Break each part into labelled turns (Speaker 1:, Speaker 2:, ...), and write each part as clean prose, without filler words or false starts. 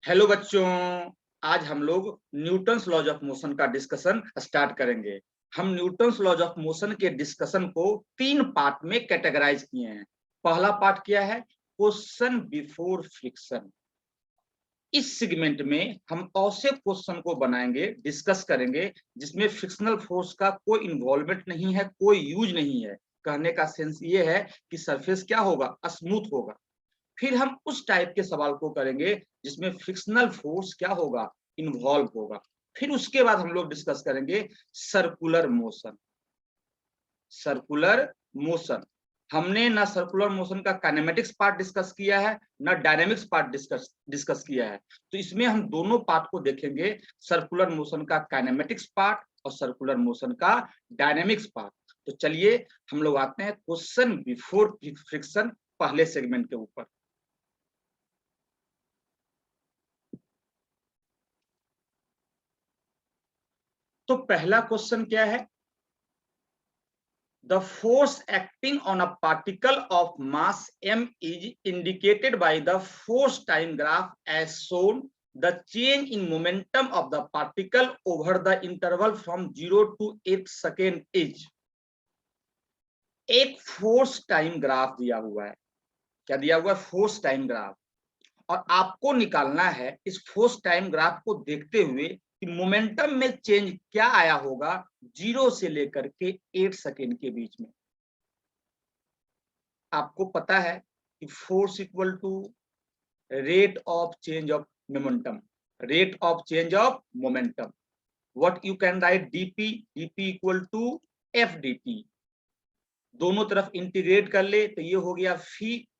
Speaker 1: Hello बच्चों, आज हम लोग न्यूटन्स लॉज ऑफ मोशन का डिस्कशन स्टार्ट करेंगे। हम न्यूटन्स लॉज ऑफ मोशन के डिस्कशन को 3 पार्ट में कैटेगराइज किए हैं। पहला पार्ट क्या है? Question before friction. इस सेगमेंट में हम ऐसे क्वेश्चन को बनाएंगे, डिस्कस करेंगे जिसमें फ्रिक्शनल फोर्स का कोई इन्वॉल्वमेंट नहीं है, कोई यूज नहीं है। कहने का सेंस ये है कि सरफेस क्या होगा? स्मूथ होगा। फिर हम उस टाइप के सवाल को करेंगे जिसमें फ्रिक्शनल फोर्स क्या होगा? इन्वॉल्व होगा। फिर उसके बाद हम लोग डिस्कस करेंगे सर्कुलर मोशन। सर्कुलर मोशन हमने ना सर्कुलर मोशन का काइनेमेटिक्स पार्ट डिस्कस किया है, ना डायनेमिक्स पार्ट डिस्कस किया है। तो इसमें हम दोनों पार्ट को देखेंगे, सर्कुलर मोशन का काइनेमेटिक्स पार्ट और सर्कुलर मोशन का डायनेमिक्स पार्ट। तो चलिए हम लोग आते हैं क्वेश्चन बिफोर फ्रिक्शन पहले सेगमेंट के ऊपर। तो पहला क्वेश्चन क्या है? The force acting on a particle of mass m is indicated by the force time graph as shown. The change in momentum of the particle over the interval from 0 to 8 second is। एक force time graph दिया हुआ है। क्या दिया हुआ है? Force time graph. और आपको निकालना है इस फोर्स टाइम ग्राफ को देखते हुए कि मोमेंटम में चेंज क्या आया होगा 0 से लेकर के 8 सेकेंड के बीच में। आपको पता है कि force equal to rate of change of momentum, rate of change of momentum. What you can write? Dp, dp equal to f dt। दोनों तरफ इंटीग्रेट कर ले तो ये हो गया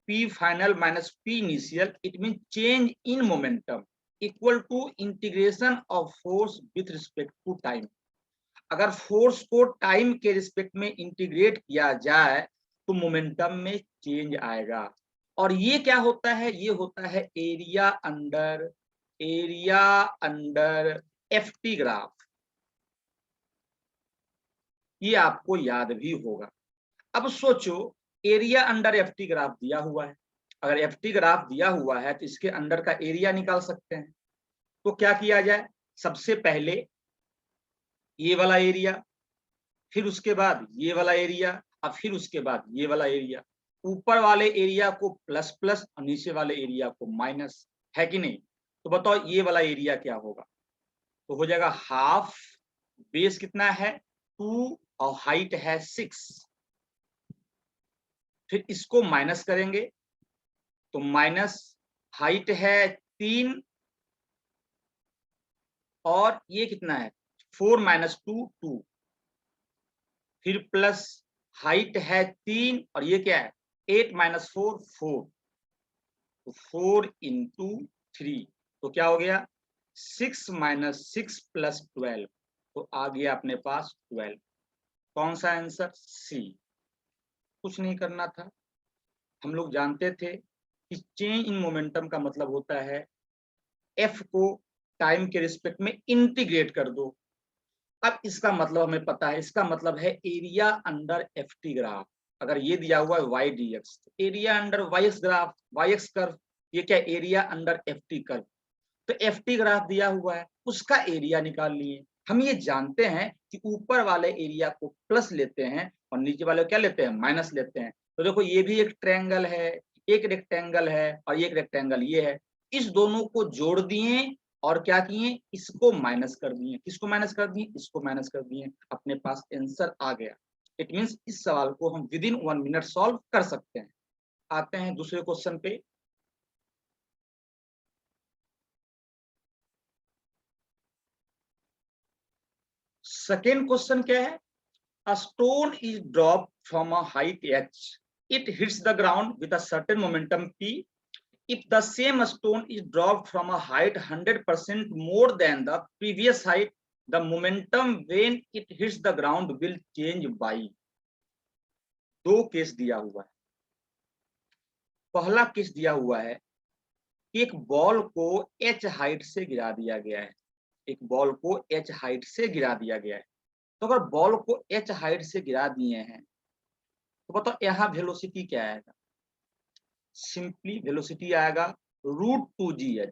Speaker 1: p final minus P initial. It mean change in momentum equal to integration of force with respect to time. अगर force को टाइम के रिस्पेक्ट में इंटीग्रेट किया जाए तो मोमेंटम में चेंज आएगा। और ये क्या होता है? ये होता है area under f t graph. ये आपको याद भी होगा। अब सोचो, area under f t graph दिया हुआ है। अगर एफ टी ग्राफ दिया हुआ है तो इसके अंडर का एरिया निकाल सकते हैं। तो क्या किया जाए? सबसे पहले ये वाला एरिया, फिर उसके बाद ये वाला एरिया, और फिर उसके बाद ये वाला एरिया। ऊपर वाले एरिया को प्लस प्लस और नीचे वाले एरिया को माइनस, है कि नहीं? तो बताओ ये वाला एरिया क्या होगा? तो हो जाएगा हाफ। बेस कितना है? 2 और हाइट है 6। फिर इसको माइनस करेंगे तो माइनस हाइट है 3 और ये कितना है? 4 माइनस 2 2। फिर प्लस हाइट है 3 और ये क्या है? 8 माइनस 4 4। तो 4 इंटू 3 तो क्या हो गया? 6 माइनस 6 प्लस 12। तो आ गया अपने पास 12। कौन सा आंसर? सी। कुछ नहीं करना था। हम लोग जानते थे कि चेंज इन मोमेंटम का मतलब होता है एफ को टाइम के रिस्पेक्ट में इंटीग्रेट कर दो। अब इसका मतलब हमें पता है, इसका मतलब है area under f t graph. अगर ये दिया हुआ है y d x, area under y x graph, y x curve. ये क्या? Area under f t curve. तो एफ टी ग्राफ दिया हुआ है, उसका एरिया निकाल लिए। हम ये जानते हैं कि ऊपर वाले एरिया को प्लस लेते हैं और नीचे वाले क्या लेते हैं? माइनस लेते हैं। तो देखो ये भी एक ट्रायंगल है, एक रेक्टेंगल है और एक रेक्टेंगल ये है। इस दोनों को जोड़ दिए और क्या किए? इसको माइनस कर दिए। किसको माइनस कर दिए? इसको माइनस कर दिए। अपने पास आंसर आ गया। इट मीन्स इस सवाल को हम विद इन 1 मिनट सॉल्व कर सकते हैं। आते हैं दूसरे क्वेश्चन पे। सेकेंड क्वेश्चन क्या है? A stone is dropped from a height h. It hits the ground with a certain momentum p. If the same stone is dropped from a height 100% more than the previous height, the momentum when it hits the ground will change by। दो case दिया हुआ है। पहला case दिया हुआ है कि एक बॉल को h हाइट से गिरा दिया गया है। एक बॉल को h हाइट से गिरा दिया गया है। तो अगर बॉल को h हाइट से गिरा दिए हैं तो बताओ यहाँ वेलोसिटी क्या आएगा? सिंपली वेलोसिटी आएगा √2gh।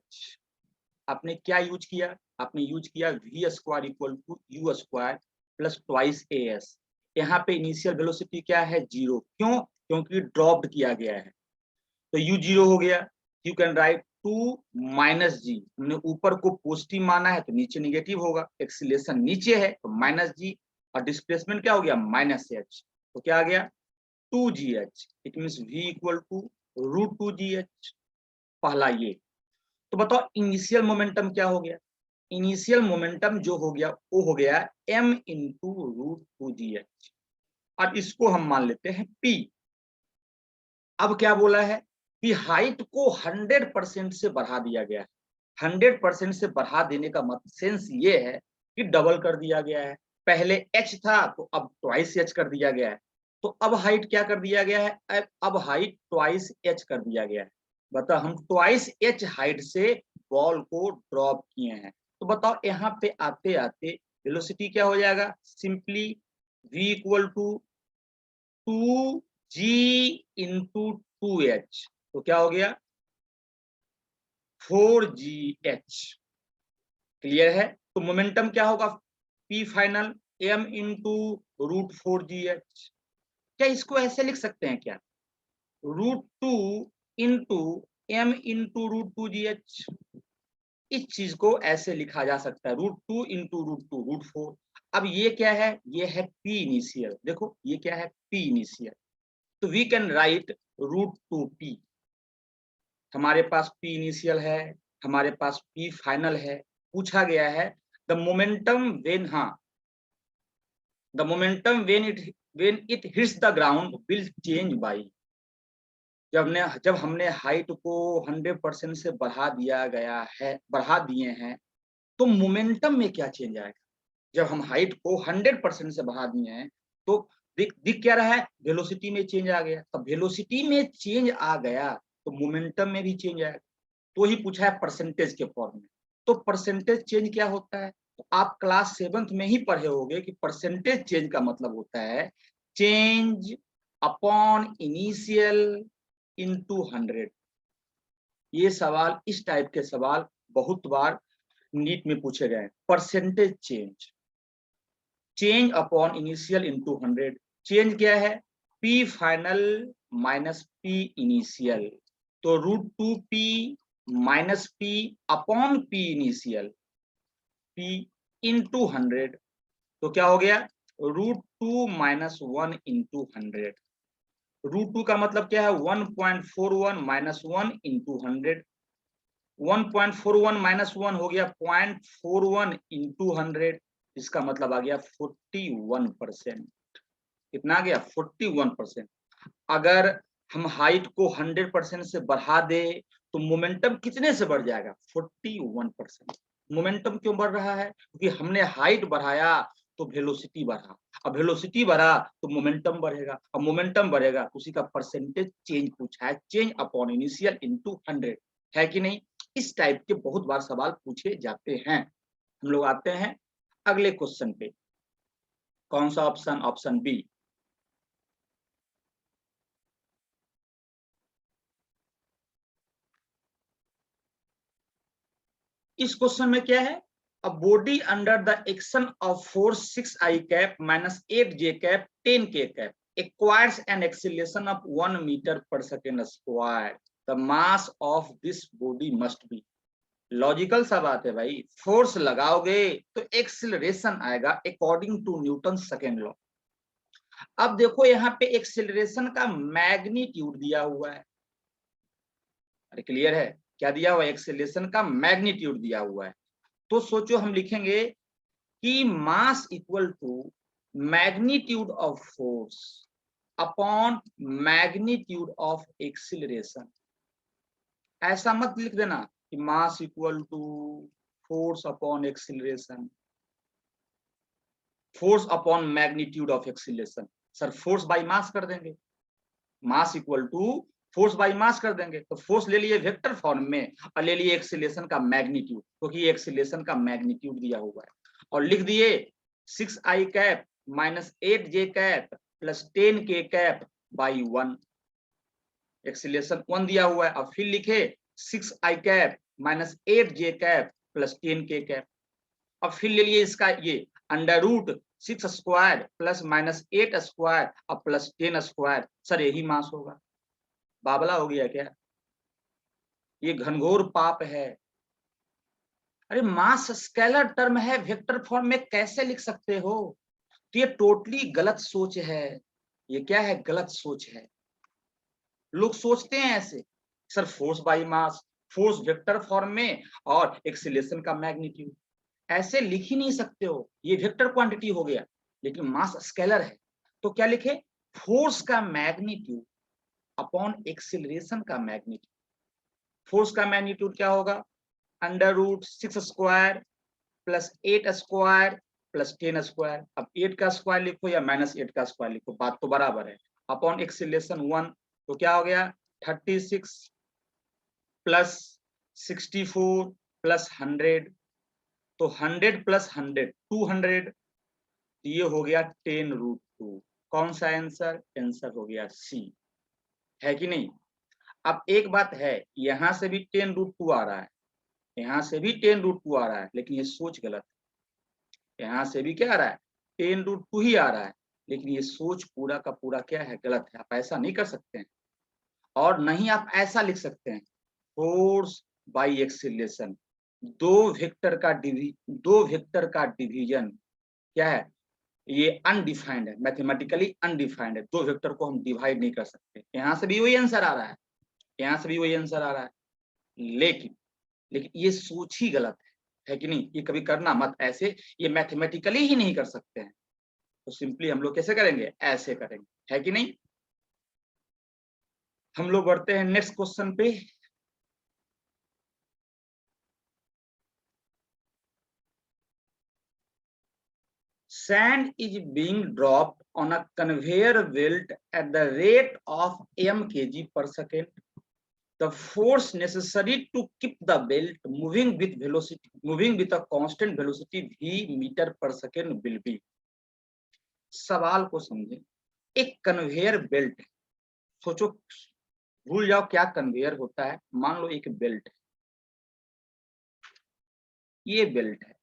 Speaker 1: आपने क्या यूज किया, आपने यूज किया v square equal to u square plus twice as। यहाँ पे इनिशियल वेलोसिटी क्या है, 0। क्यों, क्योंकि ड्रॉप्ड किया गया है, तो u 0 हो गया। यू कैन राइट 2 माइनस जी, हमने ऊपर को पॉजिटिव माना है तो नीचे निगेटिव होगा, एक्सीलरेशन नीचे है तो माइनस जी, और डिस्प्लेसमेंट क्या हो गया, माइनस एच, तो क्या आ गया 2gh। It means v equal to root 2gh। पहला ये। तो बताओ इनिशियल मोमेंटम क्या हो गया, इनिशियल मोमेंटम जो हो गया वो हो गया m इंटू रूट 2gh, और इसको हम मान लेते हैं p। अब क्या बोला है कि हाइट को 100% से बढ़ा दिया गया है। 100% से बढ़ा देने का मतलब सेंस ये है कि डबल कर दिया गया है। पहले h था तो अब ट्वाइस h कर दिया गया है, तो अब हाइट क्या कर दिया गया है, अब हाइट ट्वाइस h कर दिया गया है। बताओ हम ट्वाइस h हाइट से बॉल को ड्रॉप किए हैं, तो बताओ यहाँ पे आते आते वेलोसिटी क्या हो जाएगा, simply v equal to 2g into 2h, तो क्या हो गया 4gh। क्लियर है, तो मोमेंटम क्या होगा p final m into root 4gh। क्या इसको ऐसे लिख सकते हैं क्या, root 2 into m into root 2gh, इस चीज को ऐसे लिखा जा सकता है, रूट 2 इंटू रूट 2 रूट 4। अब ये क्या है, ये है p इनिशियल, देखो ये क्या है p इनिशियल, तो we can write root 2p। हमारे पास p इनिशियल है, हमारे पास p फाइनल है। पूछा गया है द मोमेंटम व्हेन, हाँ the momentum when it hits the ground will change by. जब हमने हाइट को 100% से बढ़ा दिया गया है, बढ़ा दिए हैं, तो मोमेंटम में क्या चेंज आएगा। जब हम हाइट को 100% से बढ़ा दिए हैं तो दिख क्या रहा है, वेलोसिटी में चेंज आ गया। अब वेलोसिटी में चेंज आ गया तो मोमेंटम में भी चेंज आएगा, तो ही पूछा है परसेंटेज के फॉर्म में। तो परसेंटेज चेंज क्या होता है, तो आप क्लास 7th में ही पढ़े होंगे कि परसेंटेज चेंज का मतलब होता है चेंज अपॉन इनिशियल इनटू 100। ये सवाल, इस टाइप के सवाल बहुत बार नीट में पूछे गए। Percentage change, change upon initial into 100। Change क्या है, p final minus p initial, तो root 2p minus p upon p initial, p into 100, तो क्या हो गया रूट 2 माइनस 1 इंटू 100। रूट 2 का मतलब क्या है 1.41 माइनस 1 इंटू 100। 1.41 माइनस 1 हो गया 0.41 इंटू 100, इसका मतलब आ गया 41%। कितना आ गया 41%। अगर हम हाइट को 100% से बढ़ा दे तो मोमेंटम कितने से बढ़ जाएगा, 41%। मोमेंटम क्यों बढ़ रहा है, क्योंकि हमने हाइट बढ़ाया तो वेलोसिटी बढ़ा, अब वेलोसिटी बढ़ा तो मोमेंटम बढ़ेगा, अब मोमेंटम बढ़ेगा तो उसी का परसेंटेज चेंज पूछा है, चेंज अपॉन इनिशियल इनटू 100, है कि नहीं। इस टाइप के बहुत बार सवाल पूछे जाते हैं। हम लोग आते हैं अगले क्वेश्चन पे। कौन सा ऑप्शन, ऑप्शन बी। इस क्वेश्चन में क्या है, a body under the action of force 6i cap minus 8j cap 10k cap acquires an acceleration of 1 metre per second square, the mass of this body must be. Logical सा बात है भाई, force लगाओगे तो acceleration आएगा according to Newton second law. अब देखो यहाँ पे एक्सीलरेशन का मैग्नीट्यूड दिया हुआ है, अरे क्लियर है, क्या दिया हुआ है, एक्सीलरेशन का मैग्नीट्यूड दिया हुआ है। तो सोचो हम लिखेंगे कि mass equal to magnitude of force upon magnitude of acceleration. ऐसा मत लिख देना कि mass equal to force upon acceleration, force upon magnitude of acceleration. Sir force by mass कर देंगे, mass equal to force by mass कर देंगे, तो फोर्स ले लिए वेक्टर फॉर्म में और ले लिए एक्सीलरेशन का मैग्नीट्यूड, क्योंकि ये एक्सीलरेशन का मैग्नीट्यूड दिया हुआ है, और लिख दिए 6i cap minus 8j cap plus 10k cap by 1। Acceleration 1 दिया हुआ है, और फिर लिखे 6i cap minus 8j cap plus 10k cap. अब फिर ले लिए इसका ये under root 6 square plus minus 8 square और प्लस 10 स्क्वायर। सर यही मास होगा? बाबला हो गया क्या? ये घनघोर पाप है। अरे मास स्केलर टर्म है, वेक्टर फॉर्म में कैसे लिख सकते हो? तो ये टोटली गलत सोच है। ये क्या है? गलत सोच है। लोग सोचते हैं ऐसे, sir force by mass, force vector form में और एक्सीलरेशन का मैग्नीट्यूड। ऐसे लिख ही नहीं सकते हो, ये वेक्टर क्वांटिटी हो गया, लेकिन मास स्केलर है। तो क्या लिखे? फोर्स का मैग्नीट्यूड अपॉन एक्सीलरेशन का मैग्नीट्यूड। फोर्स का मैग्नीट्यूड क्या होगा? Under root 6 square plus 8 square plus 10 square. अब 8 का स्क्वायर लिखो या माइनस 8 का स्क्वायर लिखो, बात तो बराबर है। अपॉन एक्सीलरेशन 1, तो क्या हो गया? 36 प्लस 64 प्लस 100, तो 100 प्लस 100 200, ये हो गया 10√2। कौन सा आंसर? आंसर हो गया सी, है कि नहीं? अब एक बात है, यहां से भी 10√2 आ रहा है, यहां से भी 10√2 आ रहा है, लेकिन ये सोच गलत है। यहां से भी क्या आ रहा है? 10√2 ही आ रहा है, लेकिन ये सोच पूरा का पूरा क्या है? गलत है। आप ऐसा नहीं कर सकते हैं। और नहीं आप ऐसा लिख सकते हैं, फोर्स बाई एक्सीलरेशन, दो वेक्टर का डिवीजन क्या है? ये अनडिफाइंड है, मैथमेटिकली अनडिफाइंड है। दो वेक्टर को हम डिवाइड नहीं कर सकते। यहां से भी वही आंसर आ रहा है, यहां से भी वही आंसर आ रहा है, लेकिन ये सोच ही गलत है कि नहीं? ये कभी करना मत ऐसे, ये मैथमेटिकली ही नहीं कर सकते हैं, तो सिंपली हम लोग कैसे करेंगे? ऐसे करेंगे, है कि नहीं? हम लोग बढ़ते हैं नेक्स्ट क्वेश्चन पे। Sand is being dropped on a conveyor belt at the rate of m kg per second. The force necessary to keep the belt moving with a constant velocity v meter per second will be। सवाल को समझे। एक conveyor belt है, सोचो, भूल जाओ क्या conveyor होता है, मान लो एक बेल्ट है, ये बेल्ट है,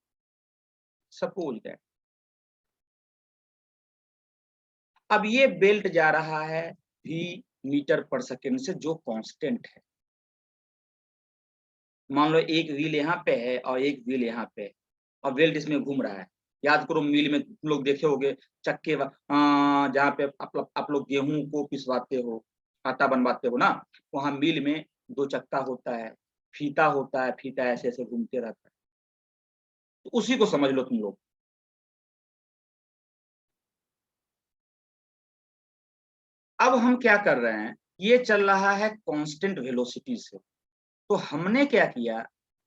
Speaker 1: सपोज दैट। अब ये बेल्ट जा रहा है v मीटर पर सेकेंड से, जो कांस्टेंट है। मान लो एक व्हील यहाँ पे है और एक व्हील यहाँ पे है, और बेल्ट इसमें घूम रहा है। याद करो मिल में तुम लोग देखे होगे चक्के, जहाँ पे आप लोग गेहूं को पिसवाते हो, आटा बनवाते हो ना, वहां मिल में दो चक्का होता है, फीता होता है, फीता ऐसे ऐसे घूमते रहता है, तो उसी को समझ लो तुम लोग। अब हम क्या कर रहे हैं, ये चल रहा है कांस्टेंट वेलोसिटी से, तो हमने क्या किया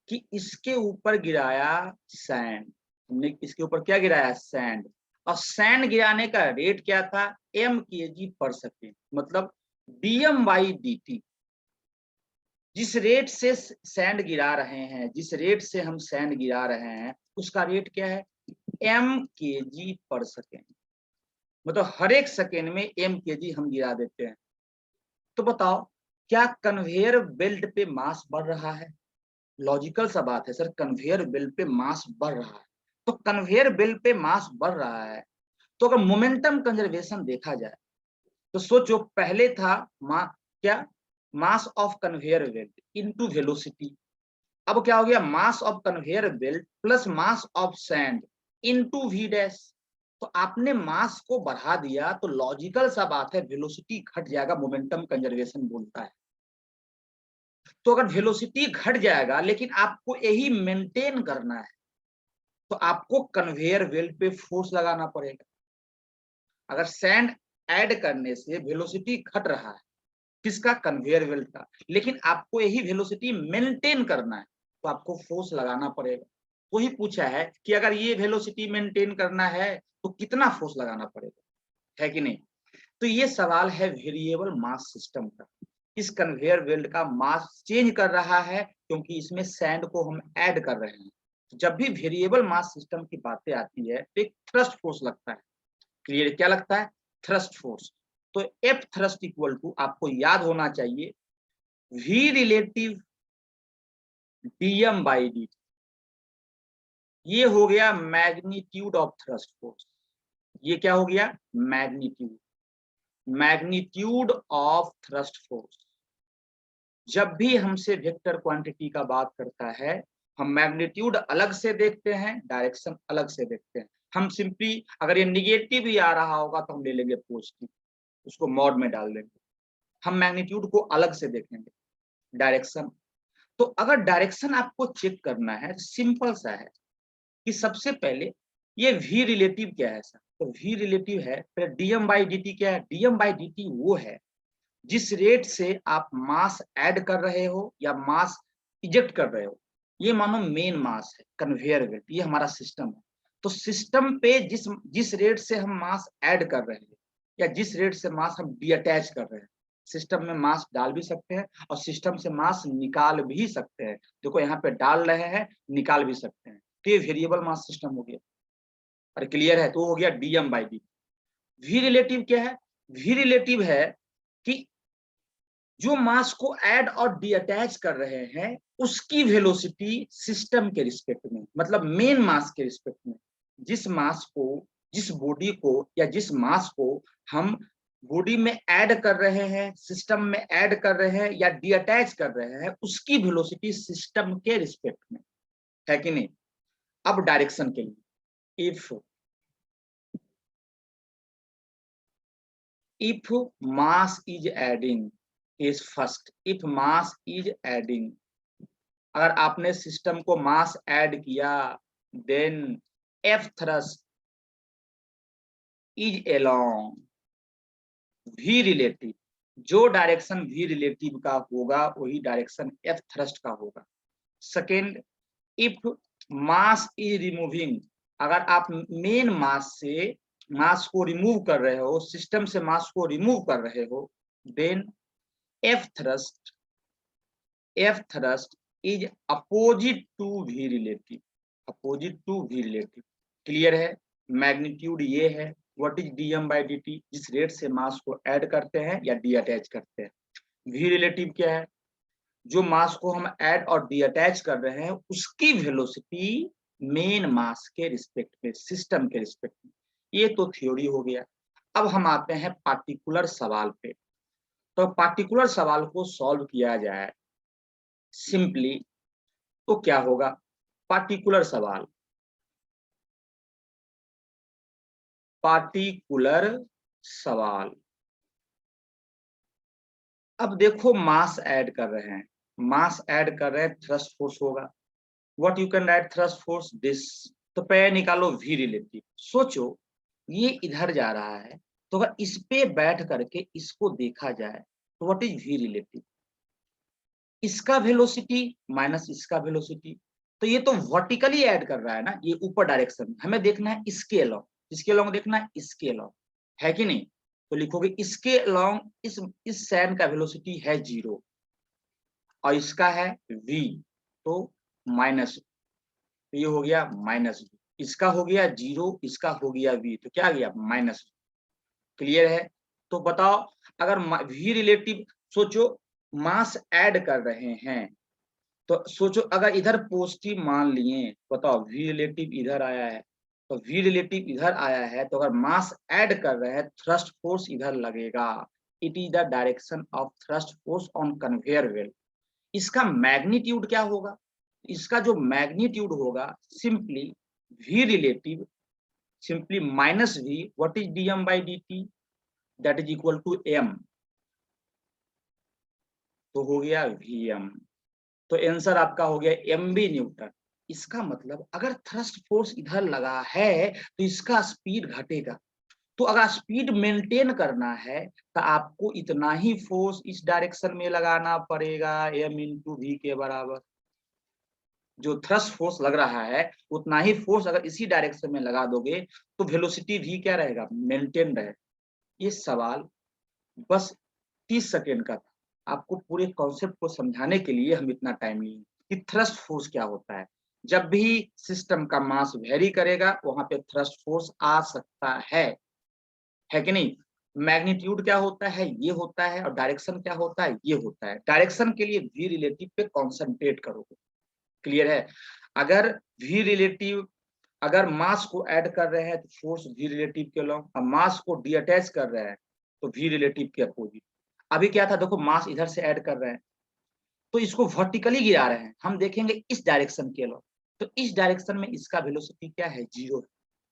Speaker 1: कि इसके ऊपर गिराया सैंड। हमने इसके ऊपर क्या गिराया? सैंड। और सैंड गिराने का रेट क्या था? m kg पर सेकेंड, मतलब dm/dt। जिस रेट से सैंड गिरा रहे हैं, जिस रेट से हम सैंड गिरा रहे हैं, उसका रेट क्या है? m kg पर सेकेंड, मतलब हर एक सेकेंड में m kg हम गिरा देते हैं। तो बताओ, क्या कन्वेयर बेल्ट पे मास बढ़ रहा है? लॉजिकल सा बात है सर, कन्वेयर बेल्ट पे मास बढ़ रहा है, तो कन्वेयर बेल्ट पे मास बढ़ रहा है, तो अगर मोमेंटम कंजर्वेशन देखा जाए, तो सोचो पहले था क्या? Mass of conveyor belt into velocity. अब क्या हो गया? Mass of conveyor belt plus mass of sand into v dash. तो आपने मास को बढ़ा दिया, तो लॉजिकल सा बात है वेलोसिटी घट जाएगा, मोमेंटम कंजर्वेशन बोलता है। तो अगर वेलोसिटी घट जाएगा, लेकिन आपको यही मेंटेन करना है, तो आपको कन्वेयर बेल्ट पे फोर्स लगाना पड़ेगा। अगर सैंड ऐड करने से वेलोसिटी घट रहा है, किसका? कन्वेयर बेल्ट का, लेकिन आपको यही वेलोसिटी मेंटेन करना है, तो आपको फोर्स लगाना पड़ेगा। वही पूछा है कि अगर ये वेलोसिटी मेंटेन करना है तो कितना फोर्स लगाना पड़ेगा, है कि नहीं? तो ये सवाल है वेरिएबल मास सिस्टम का। इस कन्वेयर बेल्ट का मास चेंज कर रहा है, क्योंकि इसमें सैंड को हम ऐड कर रहे हैं। जब भी वेरिएबल मास सिस्टम की बातें आती है, तो एक थ्रस्ट फोर्स लगता है। क्लियर? क्या लगता है? Thrust force. तो एफ थ्रस्ट इक्वल टू, आपको याद होना चाहिए, v रिलेटिव dm/dt। ये हो गया मैग्नीट्यूड ऑफ थ्रस्ट फोर्स। ये क्या हो गया? Magnitude, magnitude of thrust force. जब भी हमसे वेक्टर क्वांटिटी का बात करता है, हम मैग्नीट्यूड अलग से देखते हैं, डायरेक्शन अलग से देखते हैं। हम सिंपली अगर ये निगेटिव ही आ रहा होगा तो हम ले लेंगे पॉजिटिव, उसको मॉड में डाल देंगे। हम मैग्नीट्यूड को अलग से देखेंगे, डायरेक्शन। तो अगर डायरेक्शन आपको चेक करना है, सिंपल सा है कि सबसे पहले ये v रिलेटिव क्या है सर? तो v रिलेटिव है, फिर dm बाई dt क्या है? dm बाई dt वो है जिस रेट से आप मास ऐड कर रहे हो या मास इजेक्ट कर रहे हो। ये मानो मेन मास है, कन्वेयर बेल्ट, ये हमारा सिस्टम है। तो सिस्टम पे जिस जिस रेट से हम मास ऐड कर रहे हैं या जिस रेट से मास हम डीअटैच कर रहे हैं, सिस्टम में मास डाल भी सकते हैं और सिस्टम से मास निकाल भी सकते हैं। देखो यहाँ पे डाल रहे हैं, निकाल भी सकते हैं। तो ये वेरिएबल मास सिस्टम हो गया। और क्लियर है? तो हो गया dm by d. V relative क्या है? वी रिलेटिव है कि जो मास को ऐड और डीअटैच कर रहे हैं उसकी वेलोसिटी सिस्टम के रिस्पेक्ट में, मतलब मेन मास के रिस्पेक्ट में, जिस मास को, जिस बॉडी को या जिस मास को हम बॉडी में ऐड कर रहे हैं, सिस्टम में ऐड कर रहे हैं या डीअटैच कर रहे हैं, उसकी वेलोसिटी सिस्टम के रिस्पेक्ट में है कि नहीं। अब डायरेक्शन के लिए, if mass is adding is first, if mass is adding, अगर आपने सिस्टम को मास ऐड किया, then F thrust is along v relative. जो डायरेक्शन वी रिलेटिव का होगा वही डायरेक्शन एफ थ्रस्ट का होगा। Second, if mass is removing, अगर आप मेन मास से मास को रिमूव कर रहे हो, सिस्टम से मास को रिमूव कर रहे हो, then F thrust is opposite to v relative, opposite to v relative. Clear है? मैग्नीट्यूड ये है, what is dm by dt, जिस रेट से मास को ऐड करते हैं या डीअटैच करते हैं। वी रिलेटिव क्या है? जो मास को हम ऐड और डीअटैच कर रहे हैं उसकी वेलोसिटी मेन मास के रिस्पेक्ट में, सिस्टम के रिस्पेक्ट में। ये तो थ्योरी हो गया। अब हम आते हैं पार्टिकुलर सवाल पे। तो पार्टिकुलर सवाल को सॉल्व किया जाए सिंपली तो क्या होगा? पार्टिकुलर सवाल, पार्टिकुलर सवाल। अब देखो मास ऐड कर रहे हैं, मास ऐड कर रहे हैं, थ्रस्ट फोर्स होगा। What you can right thrust force this. तो पहले निकालो वी रिलेटिव। सोचो ये इधर जा रहा है, तो अगर इस पे बैठ करके इसको देखा जाए तो व्हाट इज वी रिलेटिव? इसका वेलोसिटी माइनस इसका वेलोसिटी। तो ये तो वर्टिकली ऐड कर रहा है ना, ये ऊपर डायरेक्शन में। हमें देखना है इसके अलोंग, इसके अलोंग देखना है, इसके अलोंग, है कि नहीं? तो लिखोगे इसके अलोंग, इस सैन का वेलोसिटी है 0 और इसका है v, तो माइनस, तो ये हो गया माइनस v। इसका हो गया 0, इसका हो गया v, तो क्या आ गया? माइनस। क्लियर है? तो बताओ अगर v रिलेटिव, सोचो मास ऐड कर रहे हैं, तो सोचो अगर इधर पॉजिटिव मान लिए, बताओ v रिलेटिव इधर आया है, तो v रिलेटिव इधर आया है, तो अगर मास ऐड कर रहे हैं थ्रस्ट फोर्स इधर लगेगा। It is the direction of thrust force on conveyor belt. इसका मैग्नीट्यूड क्या होगा? इसका जो मैग्नीट्यूड होगा simply v relative, simply minus v, what is dm by dt, that is equal to m, तो हो गया vm। तो आंसर आपका हो गया mb न्यूटन। इसका मतलब अगर थ्रस्ट फोर्स इधर लगा है तो इसका स्पीड घटेगा। तो अगर स्पीड मेंटेन करना है तो आपको इतना ही फोर्स इस डायरेक्शन में लगाना पड़ेगा, m इंटू वी के बराबर। जो थ्रस्ट फोर्स लग रहा है उतना ही फोर्स अगर इसी डायरेक्शन में लगा दोगे तो वेलोसिटी भी क्या रहेगा? मेंटेन रहेगा। ये सवाल बस 30 सेकेंड का था, आपको पूरे कॉन्सेप्ट को समझाने के लिए हम इतना टाइम लिए कि थ्रस्ट फोर्स क्या होता है। जब भी सिस्टम का मास वेरी करेगा वहां पे थ्रस्ट फोर्स आ सकता है कि नहीं? मैग्नीट्यूड क्या होता है? ये होता है। और डायरेक्शन क्या होता है? ये होता है। डायरेक्शन के लिए वी रिलेटिव पे कॉन्सेंट्रेट करोगे। क्लियर है? अगर वी रिलेटिव अगर मास को ऐड कर रहे हैं तो फोर्स वी रिलेटिव के अलॉन्ग, और मास को डीअटैच कर रहे हैं तो वी रिलेटिव के अपोजिट। अभी क्या था, देखो मास इधर से ऐड कर रहे हैं तो इसको वर्टिकली गिरा रहे हैं, हम देखेंगे इस डायरेक्शन के अलॉन्ग, तो इस डायरेक्शन में इसका वेलोसिटी क्या है, जीरो है।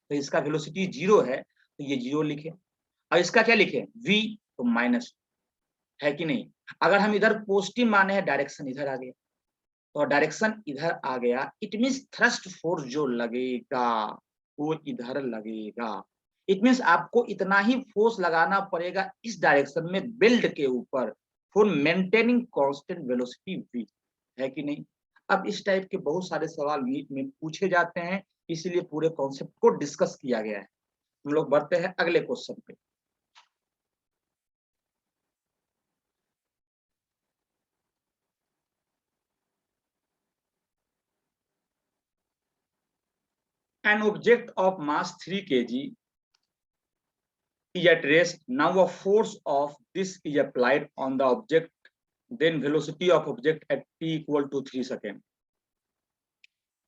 Speaker 1: तो इसका वेलोसिटी जीरो है तो ये जीरो लिखे, और इसका क्या लिखे, v, तो माइनस, है कि नहीं। अगर हम इधर पॉजिटिव माने हैं, डायरेक्शन इधर आ गया, तो डायरेक्शन इधर आ गया, इट मींस थ्रस्ट फोर्स जो लगेगा वो इधर लगेगा। इट मींस आपको इतना ही फोर्स लगाना पड़ेगा इस डायरेक्शन में बेल्ट के ऊपर for maintaining constant velocity v, है कि नहीं। अब इस टाइप के बहुत सारे सवाल नीट में पूछे जाते हैं, इसीलिए पूरे कॉन्सेप्ट को डिस्कस किया गया है। हम लोग बढ़ते हैं अगले क्वेश्चन पे। An object of mass 3 kg is at rest. Now a force of this is applied on the object. Then velocity of object at t equal to 3 second.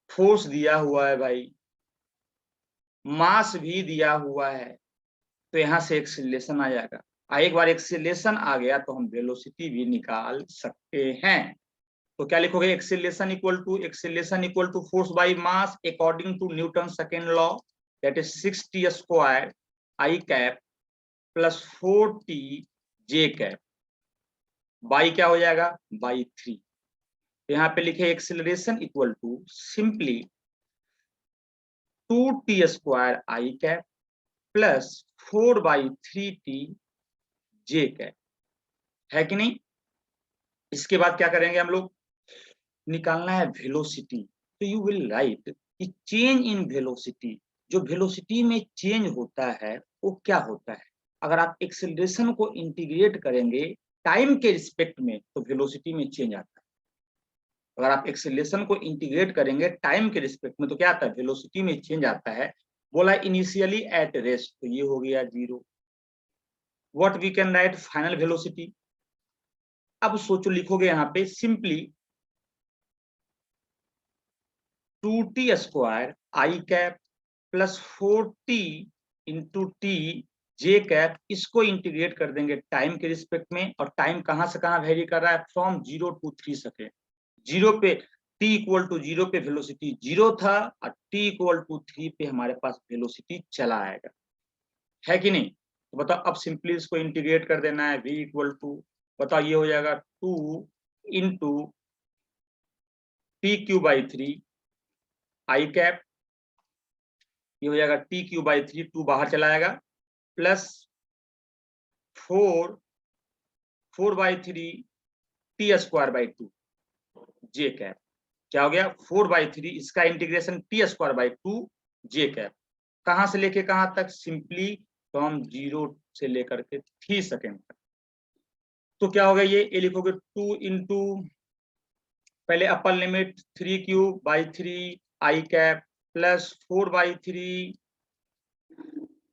Speaker 1: Force दिया हुआ है भाई, मास भी दिया हुआ है, तो यहां से एक्सीलरेशन आ जाएगा। एक बार एक्सीलरेशन आ गया तो हम वेलोसिटी भी निकाल सकते हैं। तो क्या लिखोगे, acceleration equal to force by mass according to Newton second law, that is 6t square I cap plus 4t j cap by क्या हो जाएगा, बाई 3। यहाँ पे लिखे acceleration equal to simply 2t square I cap plus 4/3t j cap, है कि नहीं। इसके बाद क्या करेंगे हम लोग, निकालना है वेलोसिटी। तो यू विल राइट कि चेंज इन वेलोसिटी, जो वेलोसिटी में चेंज होता है वो क्या होता है। अगर आप एक्सेलरेशन को इंटीग्रेट करेंगे टाइम के रिस्पेक्ट में तो वेलोसिटी में चेंज आता है। अगर आप एक्सेलरेशन को इंटीग्रेट करेंगे टाइम के रिस्पेक्ट में तो क्या आता है, वेलोसिटी में चेंज आता है। बोला इनिशियली एट रेस्ट, तो ये हो गया zero. What we can write, final velocity. अब सोचो, लिखोगे यहाँ पे सिंपली 2t स्क्वायर आई cap plus 4t into T J cap, इसको इंटीग्रेट कर देंगे टाइम के रिस्पेक्ट में, और टाइम कहां से कहां वेरी कर रहा है, फ्रॉम 0 to 3 सेकेंड। जीरो पे t इक्वल टू 0 पे वेलोसिटी 0 था, और t इक्वल टू 3 पे हमारे पास वेलोसिटी चला आएगा, है कि नहीं। तो बताओ, अब सिंपली इसको इंटीग्रेट कर देना है, v इक्वल टू, बताओ ये हो जाएगा 2 into T Q by 3 I cap, ये हो जाएगा टी क्यू बाई 3, 2 बाहर चला आएगा, plus 4/3 T square by 2 J cap, क्या हो गया 4/3, इसका integration T square by 2 J cap, कहां से लेके कहां तक, सिंपली फ्रॉम 0 से लेकर के 3 सेकेंड तक। तो क्या हो गया, ये लिखोगे 2 इंटू, पहले upper limit 3³/3 I cap plus 4/3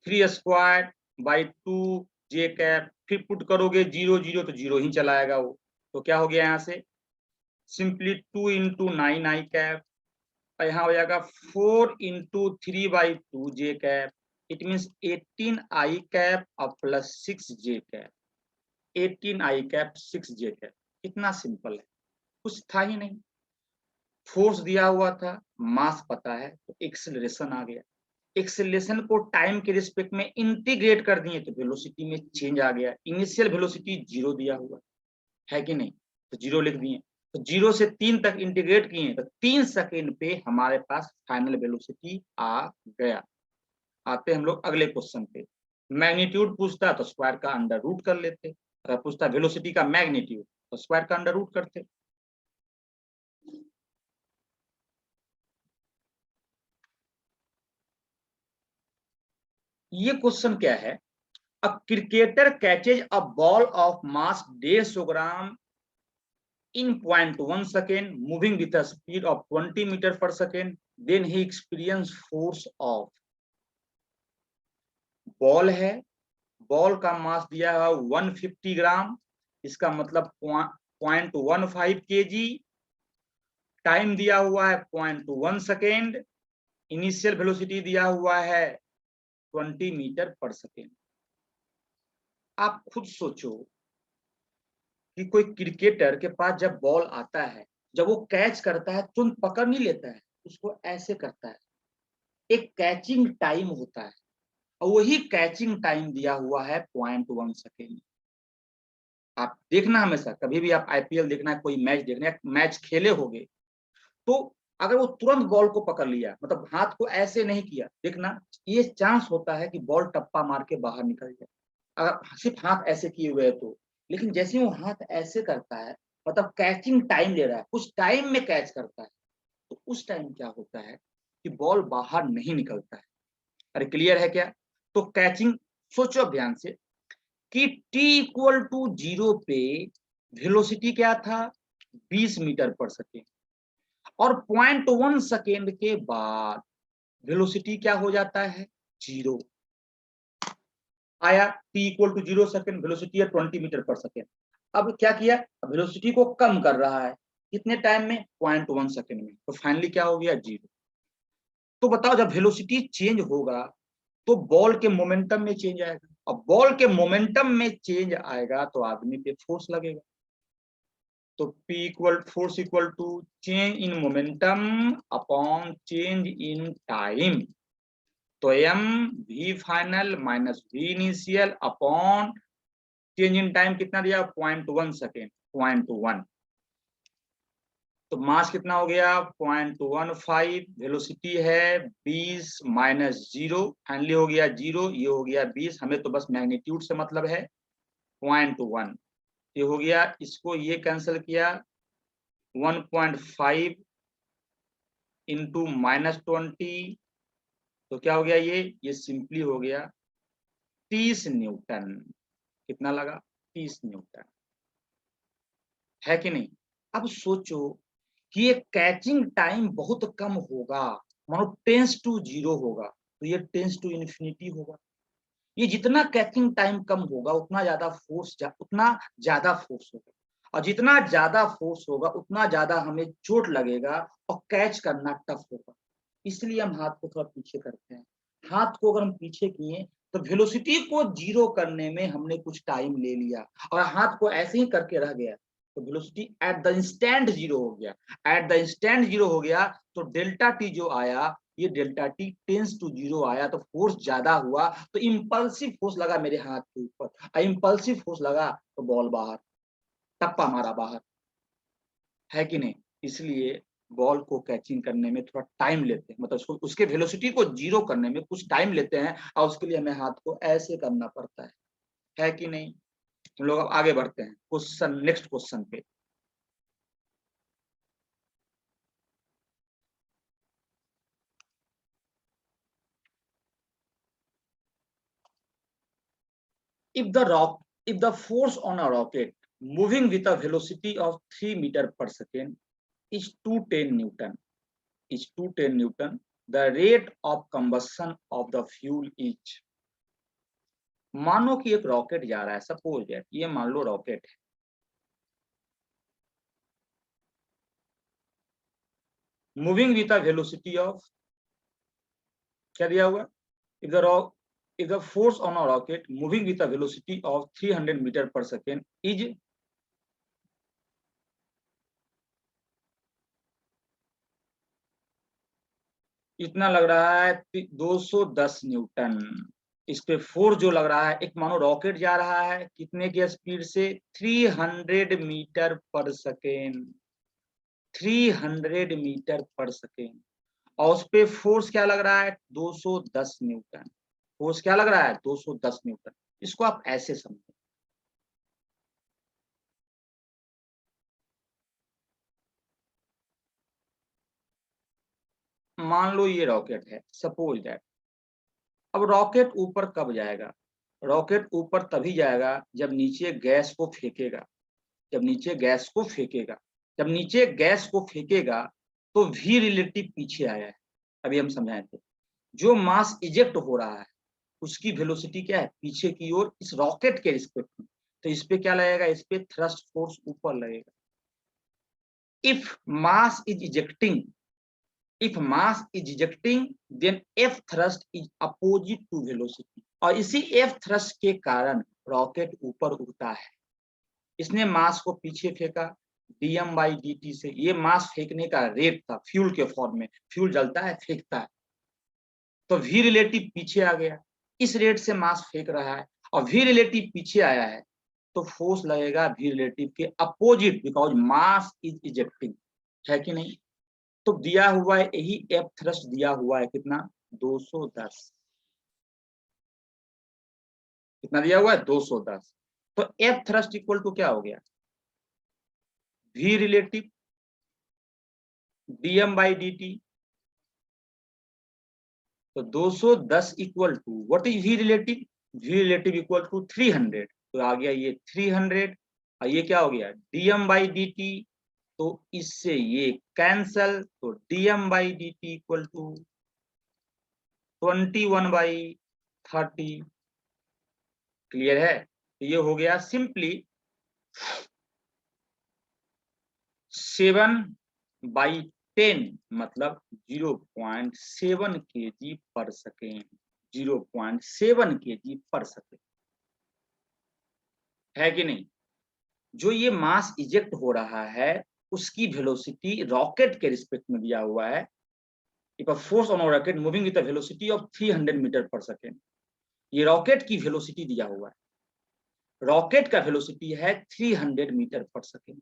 Speaker 1: 3 square by 2 J cap, फिर पुट करोगे 0 0 तो 0 ही चला आएगा वो। तो क्या हो गया यहाँ से, सिंपली 2 इंटू 9 आई कैप, और यहाँ हो जाएगा 4 into 3/2 J cap, it means 18 I cap और प्लस 6 जे कैप, 18 आई कैप 6 जे कैप। इतना सिंपल है, कुछ था ही नहीं। फोर्स दिया हुआ था, मास पता है, तो एक्सेलरेशन आ गया। एक्सेलरेशन को टाइम के रिस्पेक्ट में इंटीग्रेट कर दिए तो वेलोसिटी में चेंज आ गया। इनिशियल वेलोसिटी 0 दिया हुआ है कि नहीं, तो 0 लिख दिए। तो 0 से 3 तक इंटीग्रेट किए तो 3 सेकेंड पे हमारे पास फाइनल वेलोसिटी आ गया। आते हम लोग अगले क्वेश्चन पे। मैग्नीट्यूड पूछता तो स्क्वायर का अंडर रूट कर लेते, अगर पूछता वेलोसिटी का मैग्नीट्यूड तो स्क्वायर का अंडर रूट करते। ये क्वेश्चन क्या है, a cricketer catches a ball of mass 150 gram in 0.1 second moving with a speed of 20 meter per second, then he experienced force of, ball है, बॉल का मास दिया है 150 ग्राम, इसका मतलब 0.15 kg, टाइम दिया हुआ है 0.1 सेकेंड, इनिशियल वेलोसिटी दिया हुआ है 20 मीटर पर सेकेंड। आप खुद सोचो कि कोई क्रिकेटर के पास जब बॉल आता है, जब वो कैच करता है तुरंत पकड़ नहीं लेता है, उसको ऐसे करता है। एक कैचिंग टाइम होता है और वही कैचिंग टाइम दिया हुआ है 0.1 सेकेंड। आप देखना, हमेशा कभी भी आप आईपीएल देखना, कोई मैच देखना, मैच खेले होगे, तो अगर वो तुरंत बॉल को पकड़ लिया, मतलब हाथ को ऐसे नहीं किया, देखना ये चांस होता है कि बॉल टप्पा मार के बाहर निकल जाए, अगर सिर्फ हाथ ऐसे किए हुए है तो। लेकिन जैसे वो हाथ ऐसे करता है, मतलब कैचिंग टाइम ले रहा है, उस टाइम में कैच करता है, तो उस टाइम क्या होता है कि बॉल बाहर नहीं निकलता है। अरे क्लियर है क्या? तो कैचिंग, सोचो ध्यान से कि t=0 पे वेलोसिटी क्या था, 20 मीटर पर सेकेंड, और 0.1 सेकेंड के बाद वेलोसिटी क्या हो जाता है, 0 आया। t=0 सेकेंड, वेलोसिटी है 20 मीटर पर सेकेंड। अब क्या किया, वेलोसिटी को कम कर रहा है, कितने टाइम में, 0.1 सेकेंड में, तो फाइनली क्या हो गया, 0। तो बताओ जब वेलोसिटी चेंज होगा तो बॉल के मोमेंटम में चेंज आएगा, और बॉल के मोमेंटम में चेंज आएगा तो आदमी पे फोर्स लगेगा। तो force equal to change in momentum upon change in time. तो M we final minus we initial upon change in time कितना दिया, 0.1 सेकेंड, 0.1। तो मास कितना हो गया, 0.15, वेलोसिटी है 20 माइनस 0, फाइनली हो गया 0, ये हो गया 20, हमें तो बस मैग्नीट्यूड से मतलब है, 0.1 ये हो गया, इसको ये कैंसिल किया, 1.5 इंटू -20, तो क्या हो गया, ये सिंपली हो गया 30 न्यूटन। कितना लगा, 30 न्यूटन, है कि नहीं? अब सोचो कि ये कैचिंग टाइम बहुत कम होगा, मानो टेंस टू 0 होगा, तो ये टेंस टू इन्फिनिटी होगा। ये जितना कैचिंग टाइम कम होगा उतना ज्यादा फोर्स होगा, और जितना ज्यादा फोर्स होगा उतना ज्यादा हमें चोट लगेगा और कैच करना टफ होगा। इसलिए हम हाथ को थोड़ा पीछे करते हैं। हाथ को अगर हम पीछे किए तो वेलोसिटी को 0 करने में हमने कुछ टाइम ले लिया, और हाथ को ऐसे ही करके रह गया तो वेलोसिटी एट द इंस्टेंट 0 हो गया। एट द इंस्टेंट 0 हो गया तो डेल्टा टी जो आया, ये डेल्टा टी टेंस टू 0 आया, तो फोर्स ज्यादा हुआ, तो इंपल्सिव फोर्स लगा मेरे हाथ के ऊपर, इंपल्सिव फोर्स लगा तो बॉल बाहर, टप्पा मारा बाहर, है कि नहीं? इसलिए बॉल को कैचिंग करने में थोड़ा टाइम लेते हैं, मतलब उसके वेलोसिटी को 0 करने में कुछ टाइम लेते हैं, और उसके लिए हमें हाथ को ऐसे करना पड़ता है कि नहीं? हम लोग अब आगे बढ़ते हैं क्वेश्चन, नेक्स्ट क्वेश्चन पे। If the force on a rocket moving with a velocity of 3 meter per second is 210 Newton, the rate of combustion of the fuel is। मानो कि एक रॉकेट जा रहा है, सपोज दैट ये मान लो रॉकेट है, moving with a velocity of, क्या दिया हुआ, if the force on a rocket moving with a velocity of 300 meter per second is, इतना लग रहा है 210 न्यूटन। इस पे फोर्स जो लग रहा है, एक मानो रॉकेट जा रहा है कितने की स्पीड से, 300 metre per second, 300 metre per second, और उस पे फोर्स क्या लग रहा है, 210 न्यूटन। फोर्स क्या लग रहा है, 210 न्यूटन। इसको आप ऐसे समझो, मान लो ये रॉकेट है, सपोज दैट। अब रॉकेट ऊपर कब जाएगा, रॉकेट ऊपर तभी जाएगा जब नीचे गैस को फेंकेगा, जब नीचे गैस को फेंकेगा, जब नीचे गैस को फेंकेगा तो वी रिलेटिव पीछे आया है। अभी हम समझाए थे, जो मास इजेक्ट हो रहा है उसकी वेलोसिटी क्या है, पीछे की ओर, इस रॉकेट के रिस्पेक्ट में, तो इस पे क्या लगेगा, इस पे थ्रस्ट फोर्स ऊपर लगेगा। If mass is ejecting, if mass is ejecting then F thrust is opposite to velocity, और इसी एफ थ्रस्ट के कारण रॉकेट ऊपर उड़ता है। इसने मास को पीछे फेंका dm/dt से, ये मास फेंकने का रेट था फ्यूल के फॉर्म में, फ्यूल जलता है फेंकता है, तो v रिलेटिव पीछे आ गया, इस रेट से मास फेंक रहा है और v रिलेटिव पीछे आया है, तो फोर्स लगेगा v रिलेटिव के opposite, because mass is ejecting, है कि नहीं। तो दिया हुआ है यही एफ थ्रस्ट दिया हुआ है, कितना 210, कितना दिया हुआ है 210, तो एफ थ्रस्ट इक्वल टू क्या हो गया v रिलेटिव dm/dt, तो 210 equal to what is v relative, v relative equal to 300, तो आ गया ये 300, और ये क्या हो गया dm/dt, तो इससे ये कैंसल, तो dm/dt इक्वल टू 21/30, क्लियर है। तो ये हो गया सिंपली 7/10, मतलब 0.7 kg पर सेकेंड, 0.7 kg पर सेकेंड, है कि नहीं। जो ये मास इजेक्ट हो रहा है उसकी वेलोसिटी रॉकेट के रिस्पेक्ट में दिया हुआ है, if a force on a rocket moving with a velocity of 300 metre per second, ये रॉकेट की वेलोसिटी दिया हुआ है, रॉकेट का वेलोसिटी है 300 मीटर पर सेकेंड।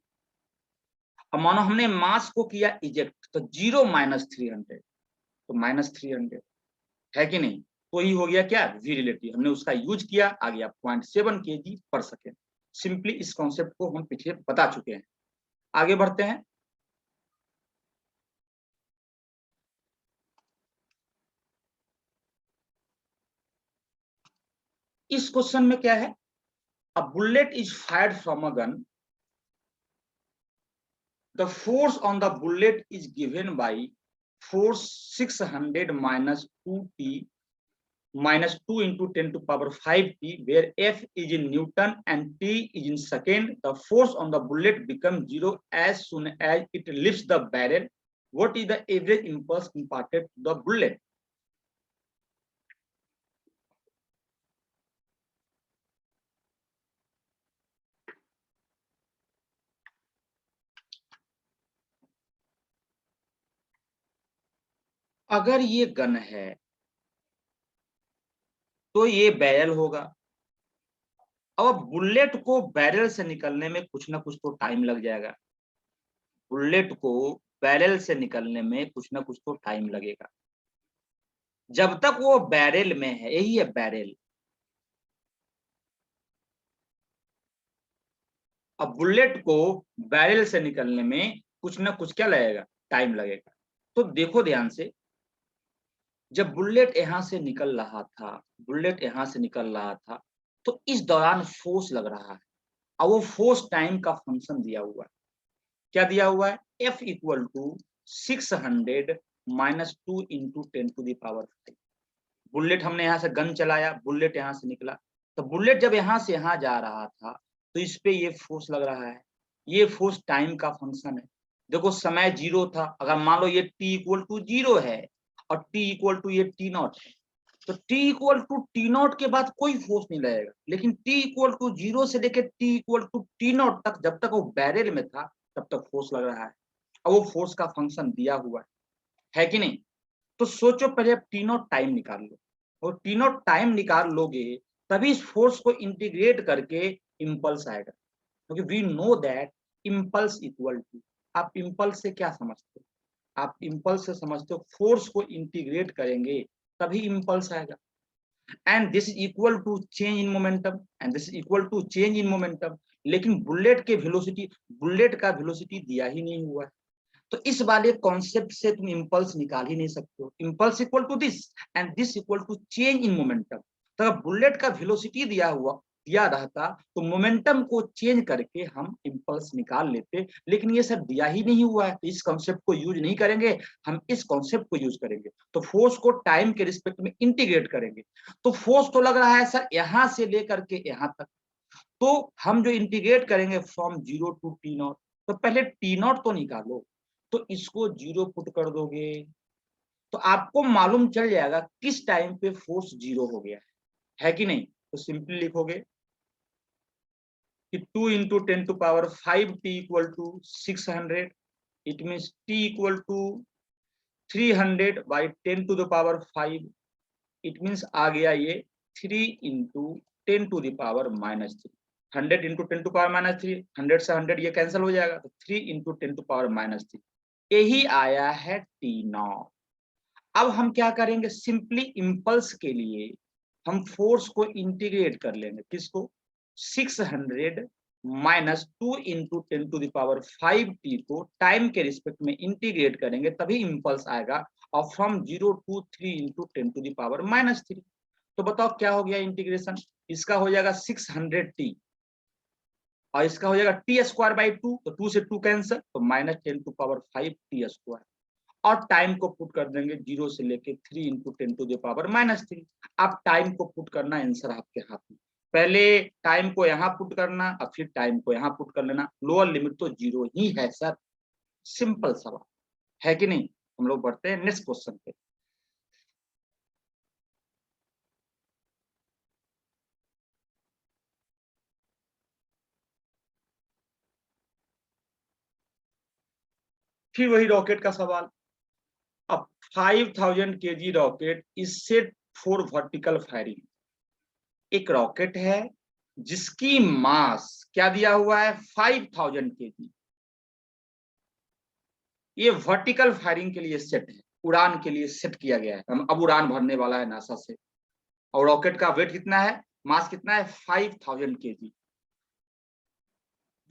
Speaker 1: अब मानो हमने मास को किया इजेक्ट, तो 0 - 300, तो -300, है कि नहीं। तो ही हो गया क्या वी रिलेटिव, हमने उसका यूज किया, आ गया 0.7 kg पर सेकेंड। सिंपली इस कॉन्सेप्ट को हम पीछे बता चुके हैं, आगे बढ़ते हैं। इस क्वेश्चन में क्या है, a bullet is fired from a gun, the force on the bullet is given by force 600 - 2t -2 × 10⁵t, where F is in Newton and T is in second. The force on the bullet becomes 0 as soon as it lifts the barrel. What is the average impulse imparted to the bullet? अगर ये gun है तो ये barrel होगा। अब bullet को barrel से निकलने में कुछ ना कुछ तो टाइम लग जाएगा, बुलेट को बैरल से निकलने में कुछ ना कुछ तो टाइम लगेगा। जब तक वो बैरल में है, यही है बैरल, अब बुलेट को बैरल से निकलने में कुछ ना कुछ क्या लगेगा, टाइम लगेगा। तो देखो ध्यान से, जब बुलेट यहां से निकल रहा था, बुलेट यहां से निकल रहा था, तो इस दौरान फोर्स लग रहा है, और वो फोर्स टाइम का फंक्शन दिया हुआ है। क्या दिया हुआ है, F इक्वल टू 600 - 2 × 10⁵। बुलेट हमने यहाँ से गन चलाया, बुलेट यहाँ से निकला, तो बुलेट जब यहाँ से यहाँ जा रहा था तो इस पे ये फोर्स लग रहा है, ये फोर्स टाइम का फंक्शन है। देखो समय 0 था, अगर मान लो ये t इक्वल टू 0 है और t इक्वल टू ये t0 है, तो t इक्वल टू t0 के बाद कोई फोर्स नहीं लगेगा, लेकिन t इक्वल टू 0 से लेकर t इक्वल टू t0 तक, जब तक वो बैरल में था तब तक फोर्स लग रहा है, और वो फोर्स का फंक्शन दिया हुआ है कि नहीं। तो सोचो पहले आप t0 टाइम निकाल लो, और t0 टाइम निकाल लोगे तभी इस फोर्स को इंटीग्रेट करके इंपल्स आएगा, क्योंकि we know that impulse equal to, आप इंपल्स से क्या समझते हो, आप इंपल्स से समझते हो फोर्स को इंटीग्रेट करेंगे तभी इंपल्स आएगा, and this is equal to change in momentum, and this is equal to change in momentum. लेकिन बुलेट के वेलोसिटी, बुलेट का वेलोसिटी दिया ही नहीं हुआ है, तो इस वाले कॉन्सेप्ट से तुम इंपल्स निकाल ही नहीं सकते हो। Impulse equal to this and this equal to change in momentum, तो अगर बुलेट का वेलोसिटी दिया रहता तो मोमेंटम को चेंज करके हम इंपल्स निकाल लेते, लेकिन ये सब दिया ही नहीं हुआ है, तो इस कॉन्सेप्ट को यूज नहीं करेंगे, हम इस कॉन्सेप्ट को यूज करेंगे। तो फोर्स को टाइम के रिस्पेक्ट में इंटीग्रेट करेंगे, तो फोर्स तो लग रहा है सर यहां से लेकर के यहां तक, तो हम जो इंटीग्रेट करेंगे फ्रॉम 0 टू t0, तो पहले t0 तो निकालो, तो इसको 0 पुट कर दोगे, तो आपको मालूम चल जाएगा किस टाइम पे फोर्स 0 हो गया है कि नहीं। तो सिंपली लिखोगे कि 2 into 10⁵ equal to 600, it means t equal to 300 by 10⁵, it means आ गया ये 3 इंटू 10⁻³ 100 इंटू 10⁻³ 100 से 100 ये कैंसिल हो जाएगा, तो 3 इंटू 10⁻³ यही आया है t0। अब हम क्या करेंगे, सिंपली इंपल्स के लिए हम फोर्स को इंटीग्रेट कर लेंगे, किसको, 600 माइनस 2 इंटू 10⁵ t को टाइम के रिस्पेक्ट में इंटीग्रेट करेंगे, तभी इंपल्स आएगा। और फ्रॉम 0 to 3 इंटू 10⁻³ तो बताओ क्या हो गया इंटीग्रेशन, इसका हो जाएगा 600t और इसका हो जाएगा t²/2, तो 2 से 2 कैंसिल, तो -10⁵ t²। और टाइम को पुट कर देंगे 0 से लेके 3 इंटू 10⁻³ अब टाइम को पुट करना, आंसर आपके हाथ में, पहले टाइम को यहाँ पुट करना और फिर टाइम को यहाँ पुट कर लेना। लोअर लिमिट तो 0 ही है सर, सिंपल सवाल है कि नहीं। हम लोग बढ़ते हैं नेक्स्ट क्वेश्चन पे। फिर वही रॉकेट का सवाल। अब 5000 kg rocket is set for vertical firing. एक रॉकेट है जिसकी मास क्या दिया हुआ है, 5000 kg। ये वर्टिकल फायरिंग के लिए सेट है, उड़ान के लिए सेट किया गया है। हम अब उड़ान भरने वाला है नासा से। और रॉकेट का वेट कितना है, मास कितना है, 5000 kg।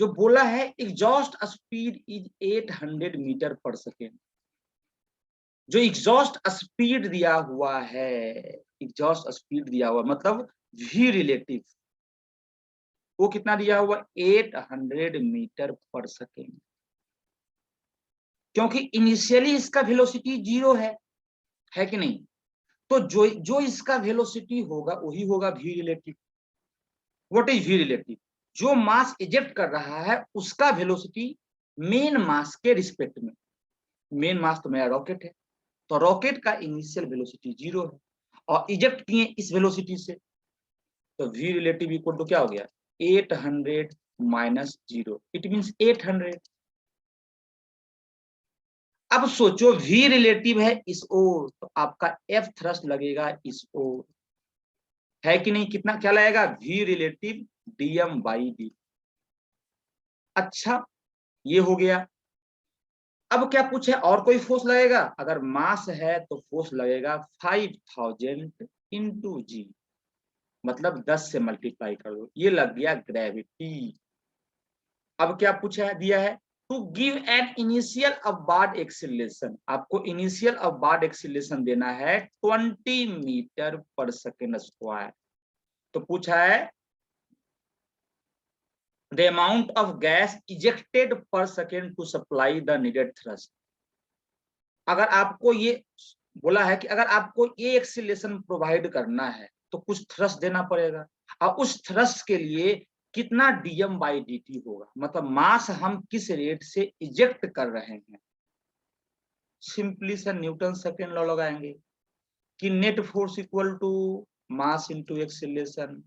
Speaker 1: जो बोला है exhaust speed is 800 metre per second. जो एग्जॉस्ट स्पीड दिया हुआ है, एग्जॉस्ट स्पीड दिया हुआ मतलब v रिलेटिव, वो कितना दिया हुआ, 800 मीटर पर सेकेंड। क्योंकि इनिशियली इसका वेलोसिटी 0 है कि नहीं। तो जो इसका वेलोसिटी होगा वही होगा v relative. What is v relative, जो मास इजेक्ट कर रहा है उसका वेलोसिटी मेन मास के रिस्पेक्ट में। मेन मास तो मेरा रॉकेट है, तो रॉकेट का इनिशियल वेलोसिटी 0 है और इजेक्ट किए इस वेलोसिटी से, तो v रिलेटिव इक्वल टू क्या हो गया, 800 माइनस 0, इट मींस 800। अब सोचो v रिलेटिव है इस ओर, तो आपका F थ्रस्ट लगेगा इस ओर, है कि नहीं। कितना क्या लगेगा, v रिलेटिव dm/dt। अच्छा ये हो गया। अब क्या पूछे, और कोई फोर्स लगेगा, अगर मास है तो फोर्स लगेगा 5000 इंटू जी, मतलब 10 से मल्टीप्लाई कर दो, ये लग गया ग्रेविटी। अब क्या पूछा है, दिया है to give an initial upward acceleration, आपको इनिशियल अपवार्ड एक्सीलरेशन देना है 20 मीटर पर सेकेंड स्क्वायर। तो पूछा है the amount of gas ejected per second to supply the needed thrust. अगर आपको ये बोला है कि अगर आपको ये एक्सीलरेशन प्रोवाइड करना है तो कुछ थ्रस्ट देना पड़ेगा, और उस थ्रस्ट के लिए कितना dm/dt होगा, मतलब मास हम किस रेट से इजेक्ट कर रहे हैं। Simply sir Newton second law लगाएंगे कि net force equal to mass into acceleration.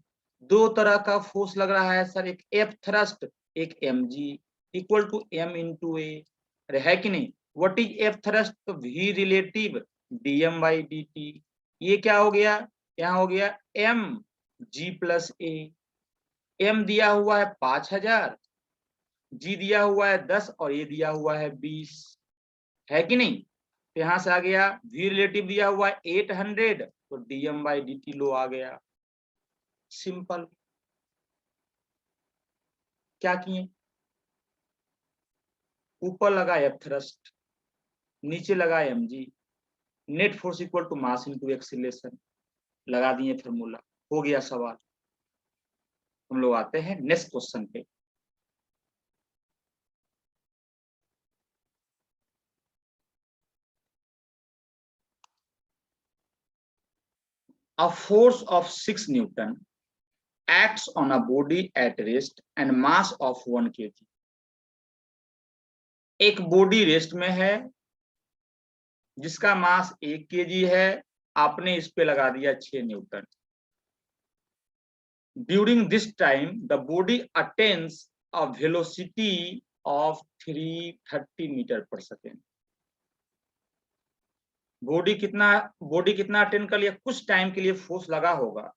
Speaker 1: दो तरह का फोर्स लग रहा है सर, एक एफ थ्रस्ट, एक mg, equal to m into A, अरे है कि नहीं। व्हाट इज एफ थ्रस्ट, तो v रिलेटिव dm/dt। ये क्या हो गया, यहाँ हो गया m g प्लस ए। m दिया हुआ है 5000, g दिया हुआ है 10 और ये दिया हुआ है 20, है कि नहीं। तो यहां से आ गया v रिलेटिव दिया हुआ है 800, तो dm/dt लो आ गया। सिंपल। क्या किए, ऊपर लगा एफ थ्रस्ट, नीचे लगा mg, net force equal to mass into acceleration, लगा दिए फॉर्मूला, हो गया सवाल। हम लोग आते हैं नेक्स्ट क्वेश्चन पे। A force of 6 Newton acts on a body at rest and mass of 1 kg। एक बॉडी रेस्ट में है जिसका मास 1 kg है, आपने इस पे लगा दिया 6 newton. During this time the body attains a velocity of 330 metre per second. Body कितना अटेन कर लिया, कुछ टाइम के लिए फोर्स लगा होगा,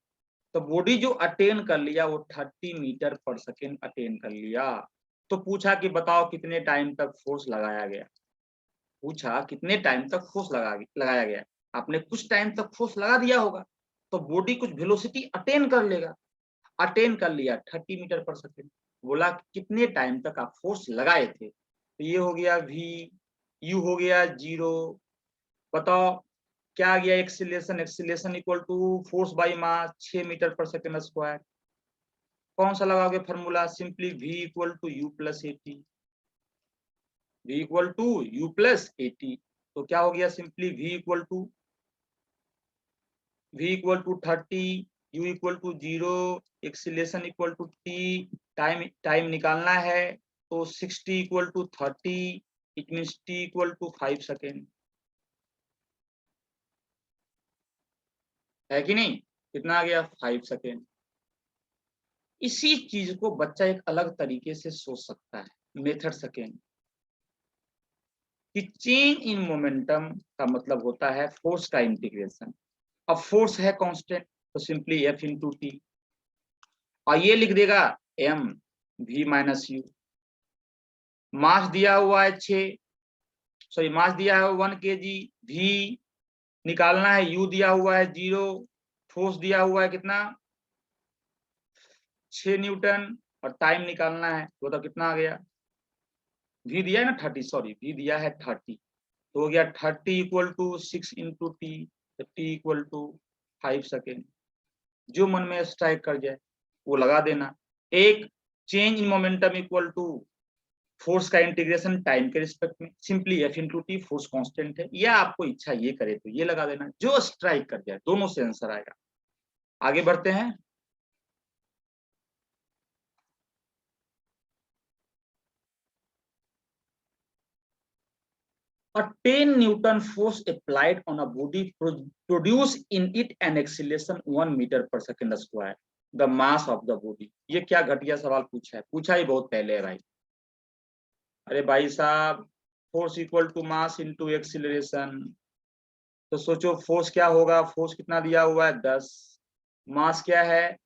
Speaker 1: तो बॉडी जो अटेन कर लिया वो 30 मीटर पर सेकेंड अटेन कर लिया। तो पूछा कि बताओ कितने टाइम तक फोर्स लगाया गया, पूछा कितने टाइम तक फोर्स लगाया गया। आपने कुछ टाइम तक फोर्स लगा दिया होगा, तो बॉडी कुछ वेलोसिटी अटेन कर लेगा। अटेन कर लिया 30 मीटर पर सेकेंड। बोला कितने टाइम तक आप फोर्स लगाए थे, तो ये हो गया v, u हो गया 0। बताओ क्या आ गया, acceleration, acceleration equal to force by mass 6 metre per second square. कौन सा लगाओगे formula, simply v equal to u plus a t, v equal to u plus a t. तो क्या हो गया, simply v equal to 30, u equal to 0, acceleration equal to t, time निकालना है तो 60 equal to 30, it means t equal to 5 second, है कि नहीं। कितना आ गया, 5 सेकेंड। इसी चीज को बच्चा एक अलग तरीके से सोच सकता है, मेथड सेकेंड, कि चेंज इन मोमेंटम का मतलब होता है फोर्स का इंटीग्रेशन। अब फोर्स है कांस्टेंट, तो सिंपली F इंटू टी, और ये लिख देगा m v माइनस यू। मास दिया हुआ है 6, सॉरी मास दिया है 1 kg, v निकालना है, u दिया हुआ है 0, फोर्स दिया हुआ है कितना 6 न्यूटन, और टाइम निकालना है, तो कितना आ गया, v दिया है ना 30, सॉरी v दिया है 30, तो हो गया 30 equal to 6 into t, t equal to 5 second. जो मन में स्ट्राइक कर जाए वो लगा देना। एक change in momentum equal to force का इंटीग्रेशन टाइम के रिस्पेक्ट में, simply F into t, force constant है, या आपको इच्छा ये करे तो ये लगा देना, जो स्ट्राइक कर जाए, दोनों से आंसर आएगा। आगे बढ़ते हैं। A 10 Newton force applied on a body produce in it an acceleration 1 meter per second square. The mass of the body. ये क्या घटिया सवाल पूछा है, पूछा ही बहुत पहले है भाई। अरे भाई साहब, force equal to mass into acceleration, तो सोचो फोर्स क्या होगा, फोर्स कितना दिया हुआ है 10, मास क्या है,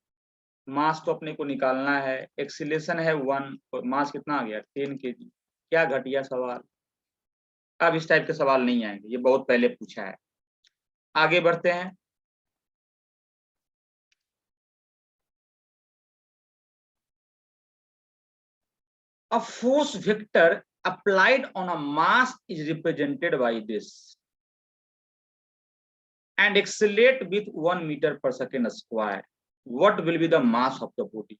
Speaker 1: मास तो अपने को निकालना है, एक्सिलेशन है 1, और मास कितना आ गया 10 kg। क्या घटिया सवाल, अब इस टाइप के सवाल नहीं आएंगे, ये बहुत पहले पूछा है। आगे बढ़ते हैं। A force vector applied on a mass is represented by this and accelerate with 1 meter per second square. What will be the mass of the body?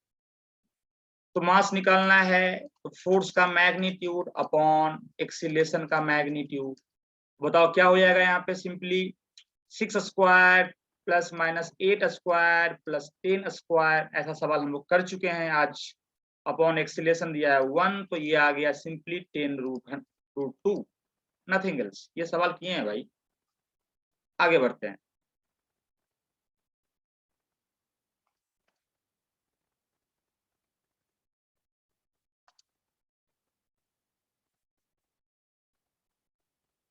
Speaker 1: तो मास निकालना है, तो फोर्स का मैग्नीट्यूड अपॉन एक्सीलरेशन का मैग्नीट्यूड। बताओ क्या हो जाएगा यहाँ पे, simply 6 square plus minus 8 square plus 10 square, ऐसा सवाल हम लोग कर चुके हैं आज। अपॉन एक्सीलरेशन दिया है 1, तो ये आ गया सिंपली 10 रूट 2, नथिंग एल्स। ये सवाल किए हैं भाई। आगे बढ़ते हैं।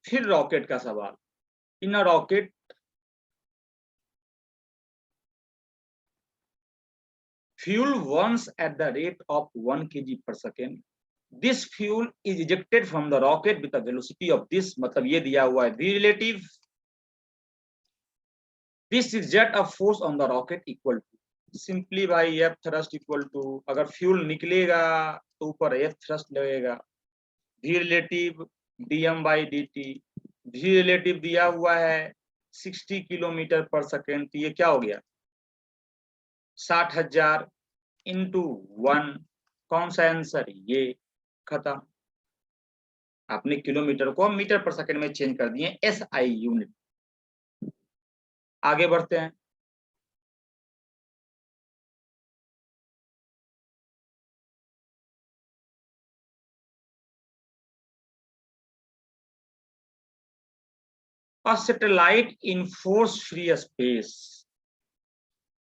Speaker 1: फिर रॉकेट का सवाल। In a rocket fuel burns at the rate of 1 kg per second. This fuel is ejected from the rocket with the velocity of this, मतलब ये दिया हुआ है v relative, this is jet of force on the rocket equal to, simply भाई F thrust equal to, अगर fuel निकलेगा तो ऊपर F thrust लगेगा, v relative dm by dt, v relative दिया हुआ है 60 किलोमीटर पर सेकेंड, तो ये क्या हो गया 60,000 इंटू 1, कौन सा आंसर, ये। खत्म, आपने किलोमीटर को मीटर पर सेकंड में चेंज कर दिए, SI यूनिट। आगे बढ़ते हैं। A satellite in force free space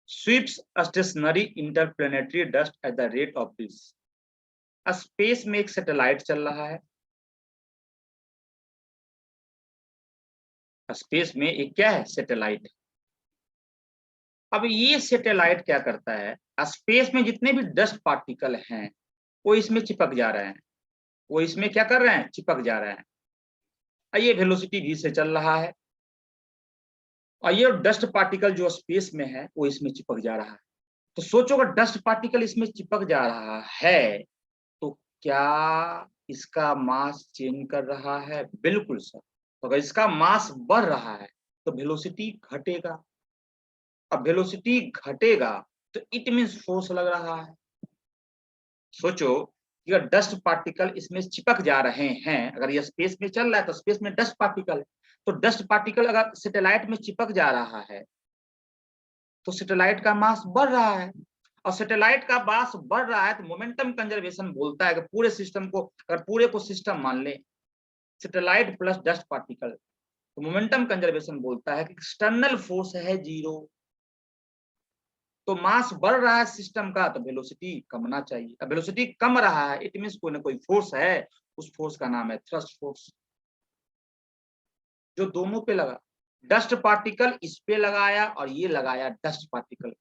Speaker 1: sweeps a stationary interplanetary dust at the rate of this. Space में एक सैटेलाइट चल रहा है, स्पेस में एक क्या है, सैटेलाइट। अब ये सैटेलाइट क्या करता है, स्पेस में जितने भी डस्ट पार्टिकल हैं वो इसमें चिपक जा रहे हैं, वो इसमें क्या कर रहे हैं, चिपक जा रहे हैं। ये वेलोसिटी v से चल रहा है और ये डस्ट पार्टिकल जो स्पेस में है वो इसमें चिपक जा रहा है। तो सोचो अगर डस्ट पार्टिकल इसमें चिपक जा रहा है तो क्या इसका मास चेंज कर रहा है? बिल्कुल सर। तो अगर इसका मास बढ़ रहा है तो वेलोसिटी घटेगा। अब वेलोसिटी घटेगा तो इट मींस फोर्स लग रहा है। सोचो कि अगर डस्ट पार्टिकल इसमें चिपक जा रहे हैं, अगर ये स्पेस में चल रहा है तो स्पेस में डस्ट पार्टिकल है, तो डस्ट पार्टिकल अगर सैटेलाइट में चिपक जा रहा है तो सैटेलाइट का मास बढ़ रहा है, और सैटेलाइट का मास बढ़ रहा है तो मोमेंटम कंजर्वेशन बोलता है कि पूरे सिस्टम को, अगर पूरे को सिस्टम मान ले सैटेलाइट प्लस डस्ट पार्टिकल, तो मोमेंटम कंजर्वेशन बोलता है कि एक्सटर्नल फोर्स है 0, तो मास बढ़ रहा है सिस्टम का तो वेलोसिटी कमना चाहिए। अब वेलोसिटी कम रहा है इट मींस कोई ना कोई फोर्स है, उस फोर्स का नाम है थ्रस्ट फोर्स, जो दोनों पे लगा। डस्ट पार्टिकल इस पे लगाया और ये लगाया डस्ट पार्टिकल।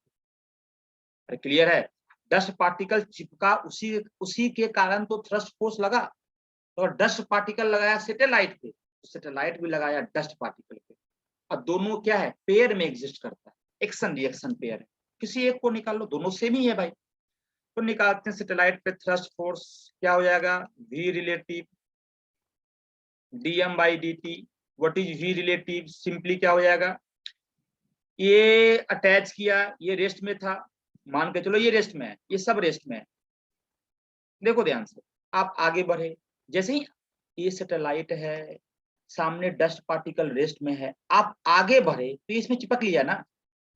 Speaker 1: अरे क्लियर है, डस्ट पार्टिकल चिपका उसी के कारण तो थ्रस्ट फोर्स लगा। तो डस्ट पार्टिकल लगाया सैटेलाइट पे तो सैटेलाइट भी लगाया डस्ट पार्टिकल पे। अब दोनों क्या है, पेयर में एग्जिस्ट करता है, एक्शन रिएक्शन पेयर है। किसी एक को निकाल लो, दोनों सेम ही है भाई। तो निकालते हैं सैटेलाइट पे थ्रस्ट फोर्स, क्या हो जाएगा, v relative dm by dt। What is v relative, simply क्या हो जाएगा, ये अटैच किया, ये रेस्ट में था, मान के चलो ये रेस्ट में है, ये सब रेस्ट में है। देखो ध्यान से, आप आगे बढ़े, जैसे ही ये सैटेलाइट है, सामने डस्ट पार्टिकल रेस्ट में है, आप आगे बढ़े तो इसमें चिपक लिया ना,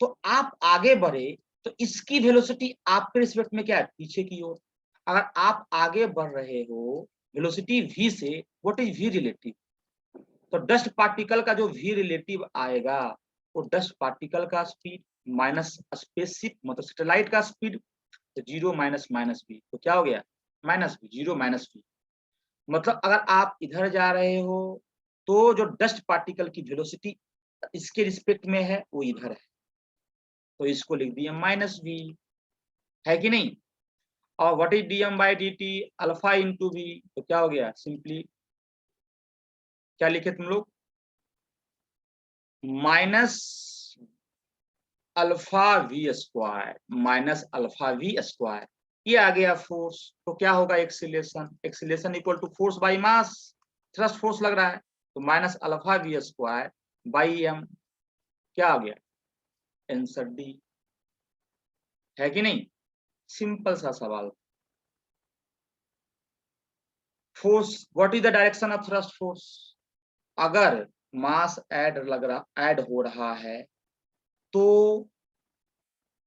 Speaker 1: तो आप आगे बढ़े तो इसकी वेलोसिटी आपके रिस्पेक्ट में क्या है, पीछे की ओर। अगर आप आगे बढ़ रहे हो वेलोसिटी v से, व्हाट इज v रिलेटिव, तो डस्ट पार्टिकल का जो v रिलेटिव आएगा वो डस्ट पार्टिकल का स्पीड माइनस स्पेसशिप मतलब सैटेलाइट का स्पीड, तो 0 माइनस माइनस v, तो क्या हो गया, माइनस v, 0 माइनस v। मतलब अगर आप इधर जा रहे हो तो जो डस्ट पार्टिकल की वेलोसिटी इसके रिस्पेक्ट में है वो इधर है, तो इसको लिख दिया माइनस v, है कि नहीं। और what is dm by dt, alpha into v, तो क्या हो गया, सिंपली क्या लिखे तुम लोग, minus alpha v square, minus alpha v square, ये आ गया फोर्स। तो क्या होगा, acceleration, acceleration equal to force by mass, thrust force लग रहा है, तो minus alpha v square by m, क्या आ गया, आंसर डी, है कि नहीं। सिंपल सा सवाल। Force, what is the direction of thrust force, अगर मास ऐड हो रहा है तो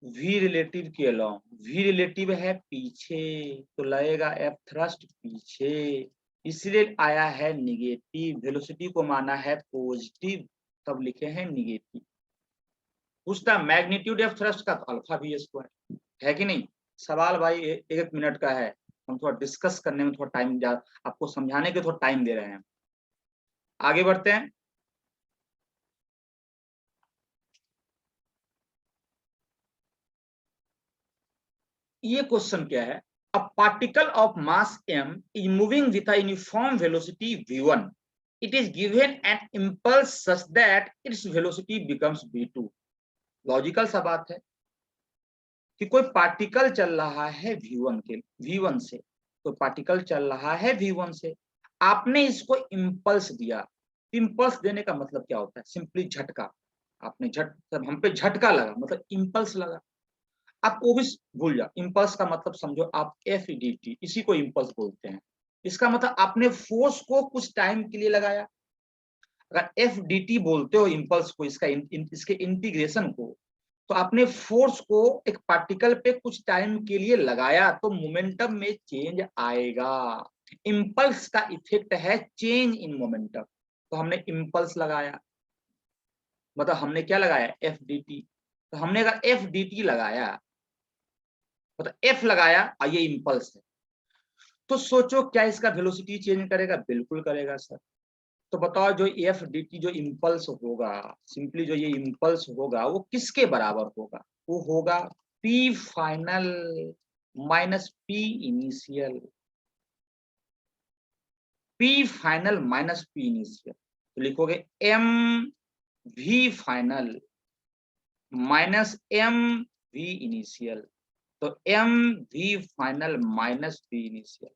Speaker 1: v रिलेटिव के अलॉन्ग, v रिलेटिव है पीछे तो लगेगा f थ्रस्ट पीछे, इसलिए आया है निगेटिव, वेलोसिटी को माना है पॉजिटिव, तब लिखे हैं निगेटिव। पूछता मैग्नीट्यूड ऑफ थ्रस्ट का, तो अल्फा v स्क्वायर, है कि नहीं। सवाल भाई एक मिनट का है, हम थोड़ा डिस्कस करने में थोड़ा टाइम, आपको समझाने के थोड़ा टाइम दे रहे हैं। आगे बढ़ते हैं। ये क्वेश्चन क्या है, a particle of mass m is moving with a uniform velocity v1, it is given an impulse such that its velocity becomes v2। Logical सा बात है कि कोई पार्टिकल चल रहा है v1 से, तो पार्टिकल चल रहा है v1 से, आपने इसको इम्पल्स दिया। इम्पल्स देने का मतलब क्या होता है, सिंपली झटका, आपने हम पे झटका लगा मतलब इम्पल्स लगा। आप वो भी भूल जाओ, इम्पल्स का मतलब समझो आप एफ डी टी, इसी को इम्पल्स बोलते हैं। इसका मतलब आपने फोर्स को कुछ टाइम के लिए लगाया। अगर एफ डी टी बोलते हो इम्पल्स को, इसके इंटीग्रेशन को, तो आपने फोर्स को एक पार्टिकल पे कुछ टाइम के लिए लगाया तो मोमेंटम में चेंज आएगा। इम्पल्स का इफेक्ट है चेंज इन मोमेंटम, तो हमने इम्पल्स लगाया। मतलब हमने क्या लगाया, एफ डी टी। तो हमने अगर एफ डी टी लगाया, मतलब एफ लगाया और ये इम्पल्स है, तो सोचो क्या इसका वेलोसिटी चेंज करेगा? बिल्कुल करेगा सर। तो बताओ जो एफ डी टी जो इम्पल्स होगा, सिंपली जो ये इम्पल्स होगा वो किसके बराबर होगा? वो होगा P final minus P initial. P final minus P initial, तो लिखोगे M we final minus M V initial. तो M we final minus we initial,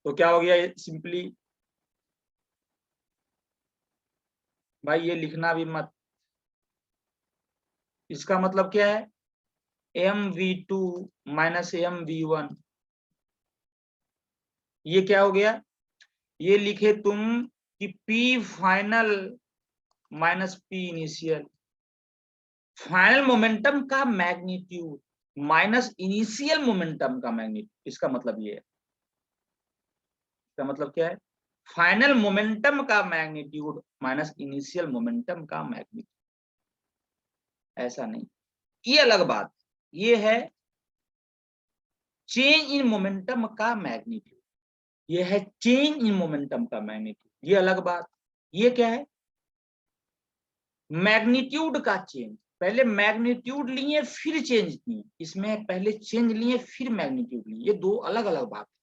Speaker 1: तो क्या हो गया? सिंपली भाई ये लिखना भी मत, इसका मतलब क्या है, m v two minus M v one. ये क्या हो गया? ये लिखे तुम कि p final minus P initial, final momentum का मैग्नीट्यूड माइनस इनिशियल मोमेंटम का मैग्नीट्यूड। इसका मतलब ये है, इसका मतलब क्या है, फाइनल मोमेंटम का मैग्नीट्यूड माइनस इनिशियल मोमेंटम का मैग्नीट्यूड। ऐसा नहीं, ये अलग बात, ये है चेंज इन मोमेंटम का मैग्नीट्यूड, ये है चेंज इन मोमेंटम का मैग्नीट्यूड, ये अलग बात। ये क्या है? मैग्नीट्यूड का चेंज। पहले मैग्नीट्यूड लिए फिर चेंज किए, इसमें पहले चेंज लिए फिर मैग्नीट्यूड लिए, ये दो अलग अलग बात है।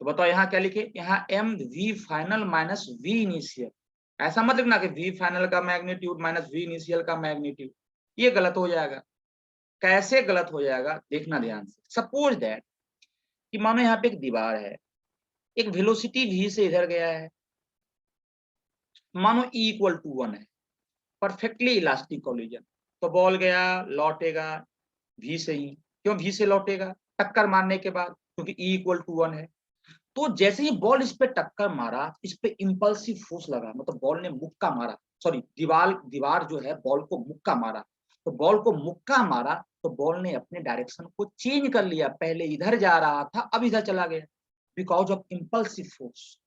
Speaker 1: तो बताओ यहाँ क्या लिखे, यहाँ m we final minus we initial. ऐसा मत लिखना कि वी फाइनल का मैग्नीट्यूड माइनस वी इनिशियल का मैग्नीट्यूड, ये गलत हो जाएगा। कैसे गलत हो जाएगा देखना ध्यान से। सपोज दैट कि मानो यहाँ पे एक दीवार है, एक वेलोसिटी v से इधर गया है, मानो e इक्वल टू 1 है, परफेक्टली इलास्टिक कोलिजन। तो बॉल गया, लौटेगा v से ही। क्यों v से लौटेगा? टक्कर मारने के बाद, क्योंकि e इक्वल टू 1 है। तो जैसे ही बॉल इस पे टक्कर मारा, इस पे इंपल्सिव फोर्स लगा, मतलब बॉल ने मुक्का मारा, सॉरी दीवार जो है बॉल को मुक्का मारा। तो बॉल को मुक्का मारा तो बॉल ने अपने डायरेक्शन को चेंज कर लिया, पहले इधर जा रहा था अब इधर चला गया, because of impulsive force.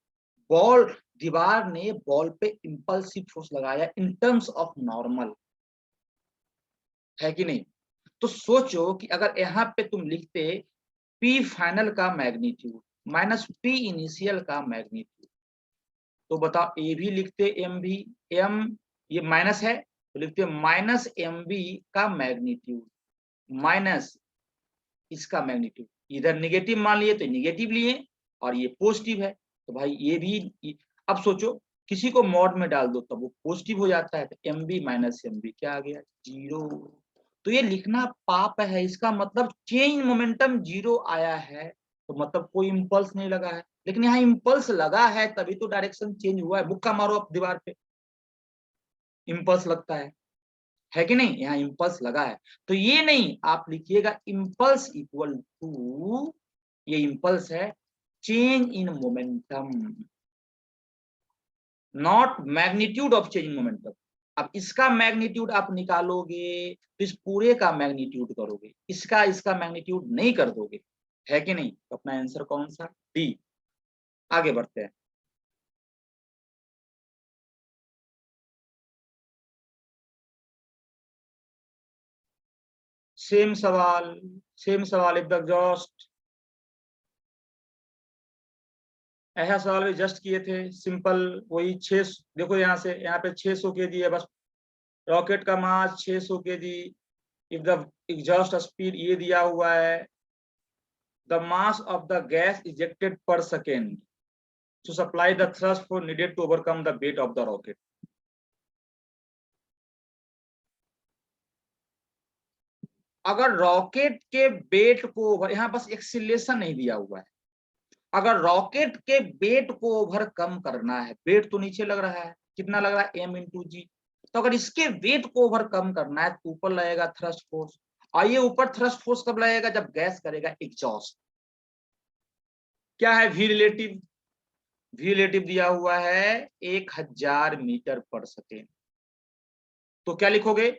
Speaker 1: Ball, दीवार ने बॉल पे इंपल्सिव फोर्स लगाया इन टर्म्स ऑफ नॉर्मल, है कि नहीं? तो सोचो कि अगर यहाँ पे तुम लिखते पी फाइनल का मैग्नीट्यूड माइनस पी इनिशियल का मैग्नीट्यूड, तो बताओ ए भी लिखते एम भी, एम ये माइनस है तो लिखते माइनस एम बी का मैग्नीट्यूड माइनस इसका मैग्नीट्यूड। इधर निगेटिव मान लिए तो निगेटिव लिए, और ये पॉजिटिव है तो भाई ये भी। अब सोचो किसी को मॉड में डाल दो तब वो पॉजिटिव हो जाता है, तो m v minus M v क्या आ गया? 0। तो ये लिखना पाप है, इसका मतलब चेंज मोमेंटम 0 आया है, तो मतलब कोई इंपल्स नहीं लगा है। लेकिन यहाँ इंपल्स लगा है तभी तो डायरेक्शन चेंज हुआ है। मुक्का मारो आप दीवार पे, इंपल्स लगता है कि नहीं? यहाँ इंपल्स लगा है, तो ये नहीं, आप लिखिएगा इंपल्स इक्वल टू, ये इंपल्स है change in momentum, not magnitude of change in momentum. अब इसका मैग्नीट्यूड आप निकालोगे तो इस पूरे का मैग्नीट्यूड करोगे, इसका मैग्नीट्यूड नहीं कर दोगे, है कि नहीं? तो अपना आंसर कौन सा? डी। आगे बढ़ते हैं। सेम सवाल, सेम सवाल इफ द एग्जॉस्ट। ऐसा सवाल भी जस्ट किए थे, सिंपल वही 6। देखो यहाँ से, यहाँ पे 600 kg है बस, रॉकेट का मास 600 kg, if the exhaust speed ये दिया हुआ है, the mass of the gas ejected per second to supply the thrust for needed to overcome the weight of the rocket। अगर रॉकेट के वेट को, यहाँ बस एक्सीलरेशन नहीं दिया हुआ है, अगर रॉकेट के वेट को ओवरकम करना है, वेट तो नीचे लग रहा है, कितना लग रहा है? m इंटू जी। तो अगर इसके वेट को ओवरकम करना है तो ऊपर लगेगा थ्रस्ट फोर्स। आइए ऊपर थ्रस्ट फोर्स कब लगेगा? जब गैस करेगा एग्जॉस्ट। क्या है वी रिलेटिव? वी रिलेटिव दिया हुआ है 1000 मीटर पर सेकेंड। तो क्या लिखोगे?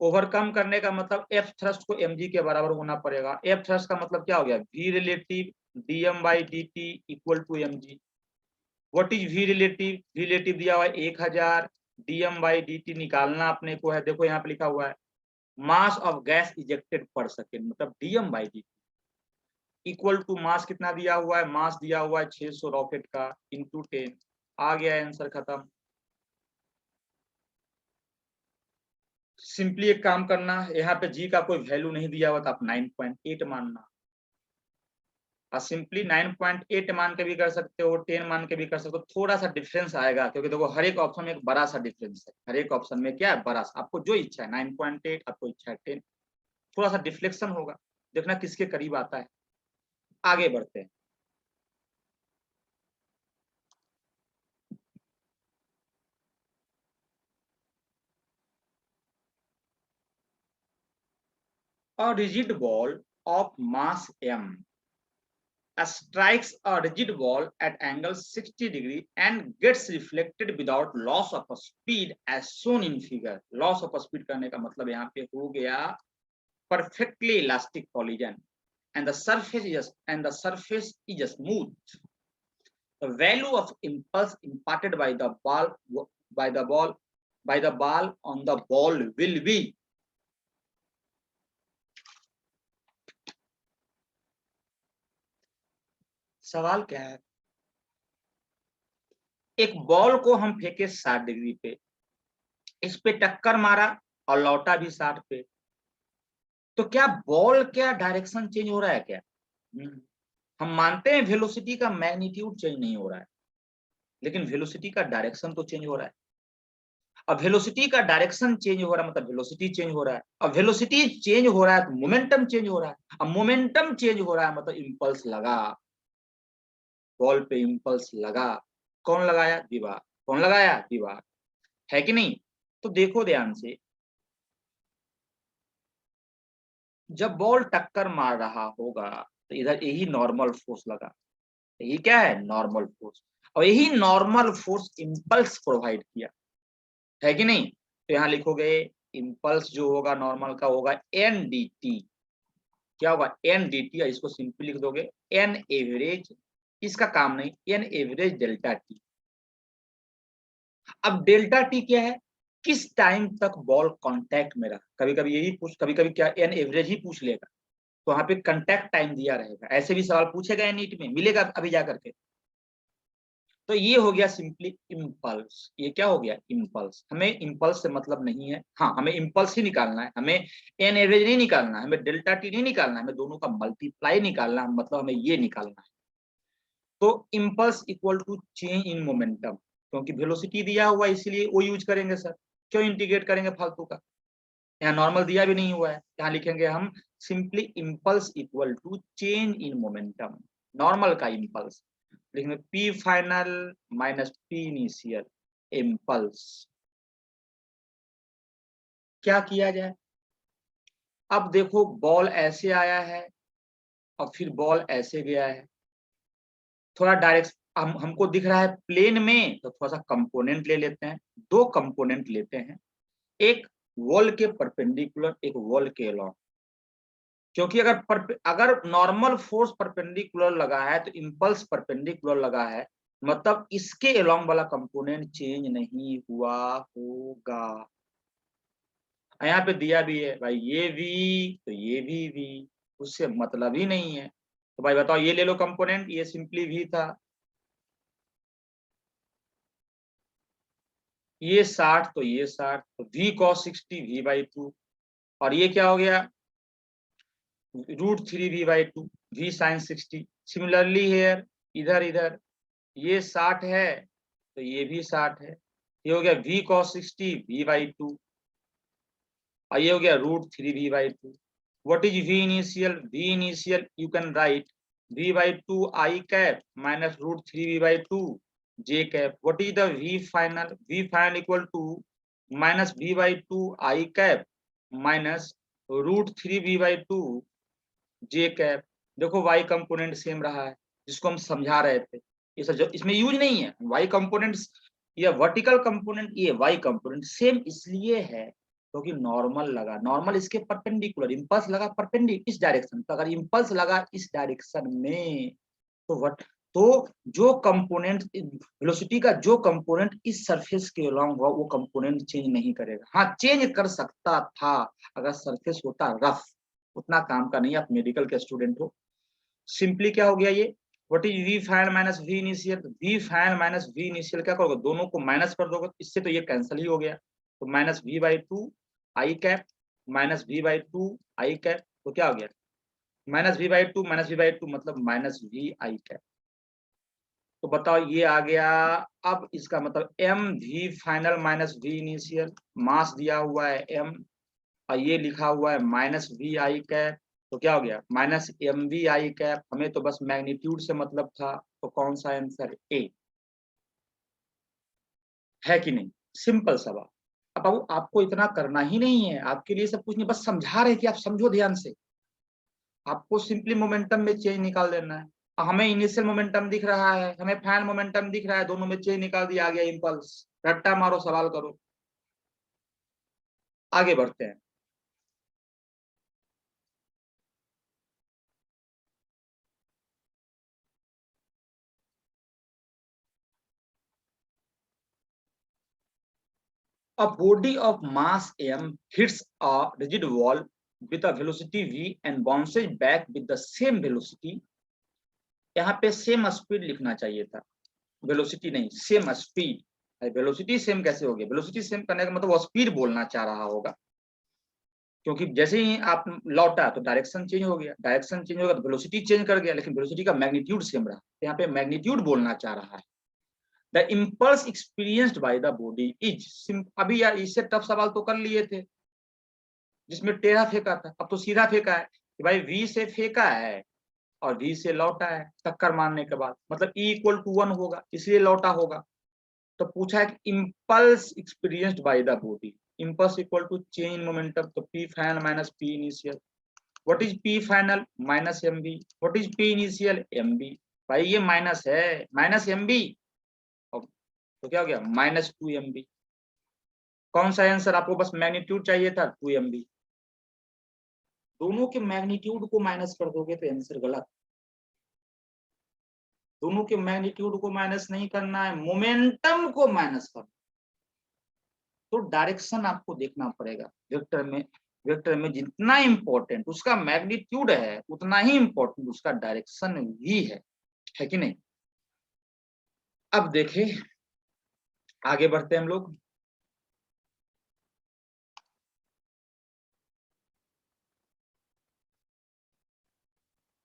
Speaker 1: ओवरकम करने का मतलब एफ थ्रस्ट को mg के बराबर होना पड़ेगा। एफ थ्रस्ट का मतलब क्या हो गया? V relative dm by dt equal to mg। What is v relative, relative दिया हुआ है 1000, dm बाई dt निकालना अपने को है, देखो यहाँ पे लिखा हुआ है mass of gas ejected per second, मतलब dm by dt equal to mass कितना दिया हुआ है, मास दिया हुआ है 600 रॉकेट का इंटू 10, आ गया आंसर खत्म। सिंपली एक काम करना, यहाँ पे जी का कोई वैल्यू नहीं दिया हुआ तो आप 9.8 मानना, और सिंपली 9.8 मान के भी कर सकते हो, 10 मान के भी कर सकते हो, थोड़ा सा डिफरेंस आएगा क्योंकि देखो हर एक ऑप्शन में एक बड़ा सा डिफरेंस है, हर एक ऑप्शन में क्या है बड़ा सा, आपको जो इच्छा है 9.8, आपको इच्छा है 10, थोड़ा सा डिफ्लेक्शन होगा, देखना किसके करीब आता है। आगे बढ़ते हैं। A rigid ball of mass m strikes a rigid ball at angle 60 degree and gets reflected without loss of speed as shown in figure। Loss of speed करने का मतलब यहाँ पे हो गया perfectly elastic collision and the surface is smooth। The value of impulse imparted by the ball on the ball will be। सवाल क्या है, एक बॉल को हम फेंके 60 डिग्री पे, इस पे टक्कर मारा और लौटा भी 60 पे, तो क्या बॉल क्या डायरेक्शन चेंज हो रहा है क्या? हम मानते हैं वेलोसिटी का मैग्नीट्यूड चेंज नहीं हो रहा है, लेकिन वेलोसिटी का डायरेक्शन तो चेंज हो रहा है। अब वेलोसिटी का डायरेक्शन चेंज हो रहा है मतलब वेलोसिटी चेंज हो रहा है, अब वेलोसिटी चेंज हो रहा है तो मोमेंटम चेंज हो रहा है, अब मोमेंटम चेंज हो रहा है मतलब इंपल्स लगा, बॉल पे इंपल्स लगा, कौन लगाया? दीवार। कौन लगाया? दीवार, है कि नहीं? तो देखो ध्यान से, जब बॉल टक्कर मार रहा होगा तो इधर यही नॉर्मल फोर्स लगा, यही क्या है? नॉर्मल फोर्स, और यही नॉर्मल फोर्स इंपल्स प्रोवाइड किया, है कि नहीं? तो यहाँ लिखोगे इंपल्स जो होगा नॉर्मल का होगा एन डी टी, क्या होगा? एन डी टी, इसको सिंपली लिख दोगे एन एवरेज, इसका काम नहीं, एन एवरेज डेल्टा टी। अब डेल्टा टी क्या है? किस टाइम तक बॉल कांटेक्ट में रहा, कभी कभी यही पूछ, कभी कभी क्या एन एवरेज ही पूछ लेगा, तो वहां पे कांटेक्ट टाइम दिया रहेगा, ऐसे भी सवाल पूछेगा नीट में, मिलेगा अभी जा करके। तो ये हो गया सिंपली इम्पल्स, ये क्या हो गया? इम्पल्स। हमें इम्पल्स से मतलब नहीं है, हाँ हमें इम्पल्स ही निकालना है, हमें एन एवरेज नहीं निकालना है, हमें डेल्टा टी नहीं निकालना है, हमें दोनों का मल्टीप्लाई निकालना है, मतलब हमें ये निकालना है। तो impulse equal to change in momentum, क्योंकि वेलोसिटी दिया हुआ है इसीलिए वो यूज करेंगे सर, क्यों इंटीग्रेट करेंगे फालतू का, यहाँ नॉर्मल दिया भी नहीं हुआ है, यहाँ लिखेंगे हम simply impulse equal to change in momentum, normal का इम्पल्स लिखेंगे p final minus P initial impulse. क्या किया जाए? अब देखो बॉल ऐसे आया है और फिर बॉल ऐसे गया है, थोड़ा डायरेक्ट हमको दिख रहा है प्लेन में, तो थोड़ा सा कंपोनेंट ले लेते हैं, दो कंपोनेंट लेते हैं, एक वॉल के परपेंडिकुलर, एक वॉल के अलोंग, क्योंकि अगर नॉर्मल फोर्स परपेंडिकुलर लगा है तो इम्पल्स परपेंडिकुलर लगा है, मतलब इसके अलोंग वाला कंपोनेंट चेंज नहीं हुआ होगा। यहाँ पे दिया भी है भाई ये भी, तो ये भी, उससे मतलब ही नहीं है, तो भाई बताओ ये ले लो कंपोनेंट, ये सिंपली भी था, ये 60 तो ये 60, तो v cos 60 v/2, और ये क्या हो गया? √3 v/2 v sin 60। Similarly here, इधर इधर ये 60 है तो ये भी 60 है, ये हो गया v cos 60 v/2, और ये हो गया √3 v/2। What is v initial? v initial you can write v/2 i cap minus √3 v/2 j cap. What is the v final? v final equal to minus v/2 i cap minus √3 v/2 j cap. देखो y component same रहा है, जिसको हम समझा रहे थे, ये सब इसमें यूज नहीं है, y कंपोनेंट्स या वर्टिकल कंपोनेंट, ये y कंपोनेंट सेम इसलिए है क्योंकि नॉर्मल लगा, नॉर्मल इसके परपेंडिकुलर, इम्पल्स लगा परपेंडिकुलर इस डायरेक्शन, तो अगर इम्पल्स लगा इस डायरेक्शन में तो तो जो कंपोनेंट वेलोसिटी का जो कंपोनेंट इस सरफेस के अलॉन्ग हुआ वो कंपोनेंट चेंज नहीं करेगा। हाँ चेंज कर सकता था अगर सरफेस होता रफ, उतना काम का नहीं। आप मेडिकल के स्टूडेंट हो। सिंपली क्या हो गया ये, what is v final minus we initial, v final minus we initial क्या करोगे, दोनों को माइनस कर दोगे, इससे तो ये कैंसिल ही हो गया। तो minus V by two I cap minus V by two I cap, तो क्या हो गया minus V by two minus V by two मतलब माइनस वी आई कैप। तो बताओ ये आ गया। अब इसका मतलब M we final minus we initial, mass दिया हुआ है एम और ये लिखा हुआ है माइनस वी आई कैप, तो क्या हो गया माइनस एम वी आई कैप। हमें तो बस मैग्नीट्यूड से मतलब था, तो कौन सा आंसर ए है कि नहीं। सिंपल सवाल। अब आपको इतना करना ही नहीं है, आपके लिए सब कुछ नहीं, बस समझा रहे कि आप समझो ध्यान से। आपको सिंपली मोमेंटम में चेंज निकाल देना है। हमें इनिशियल मोमेंटम दिख रहा है, हमें फाइनल मोमेंटम दिख रहा है, दोनों में चेंज निकाल दिया, आ गया इंपल्स। रट्टा मारो, सवाल करो। आगे बढ़ते हैं। A body of mass m hits a rigid wall with a velocity v and bounces back with the same velocity। यहाँ पे सेम स्पीड लिखना चाहिए था, वेलोसिटी नहीं, सेम स्पीड। वेलोसिटी सेम कैसे हो गया, वेलोसिटी सेम करने का मतलब वो स्पीड बोलना चाह रहा होगा, क्योंकि जैसे ही आप लौटा तो डायरेक्शन चेंज हो गया, डायरेक्शन चेंज होगा तो वेलोसिटी चेंज कर गया, लेकिन वेलोसिटी का मैग्नीट्यूड सेम रहा। यहाँ पे मैग्नीट्यूड बोलना चाह रहा है। The impulse experienced by the body is, अभी यार इससे टफ सवाल तो कर लिए थे जिसमें टेढ़ा फेंका था, अब तो सीधा फेंका है कि भाई वी से फेंका है और वी से लौटा है टक्कर मारने के बाद, मतलब ई इक्वल टू 1 होगा, इसलिए लौटा होगा। तो पूछा है कि impulse experienced by the body, impulse equal to change in momentum, तो P final minus P initial. What is P final minus M B, what is P initial M B. भाई ये माइनस है, माइनस एम बी, तो क्या हो गया minus 2 M B. कौन सा आंसर, आपको बस मैग्नीट्यूड चाहिए था 2 एम बी, दोनों के मैग्नीट्यूड को माइनस कर दोगे तो आंसर गलत। दोनों के मैग्नीट्यूड को माइनस नहीं करना है, मोमेंटम को माइनस करना। तो डायरेक्शन आपको देखना पड़ेगा वेक्टर में। वेक्टर में जितना इंपॉर्टेंट उसका मैग्नीट्यूड है, उतना ही इंपॉर्टेंट उसका डायरेक्शन भी है कि नहीं। अब देखें, आगे बढ़ते हैं हम लोग।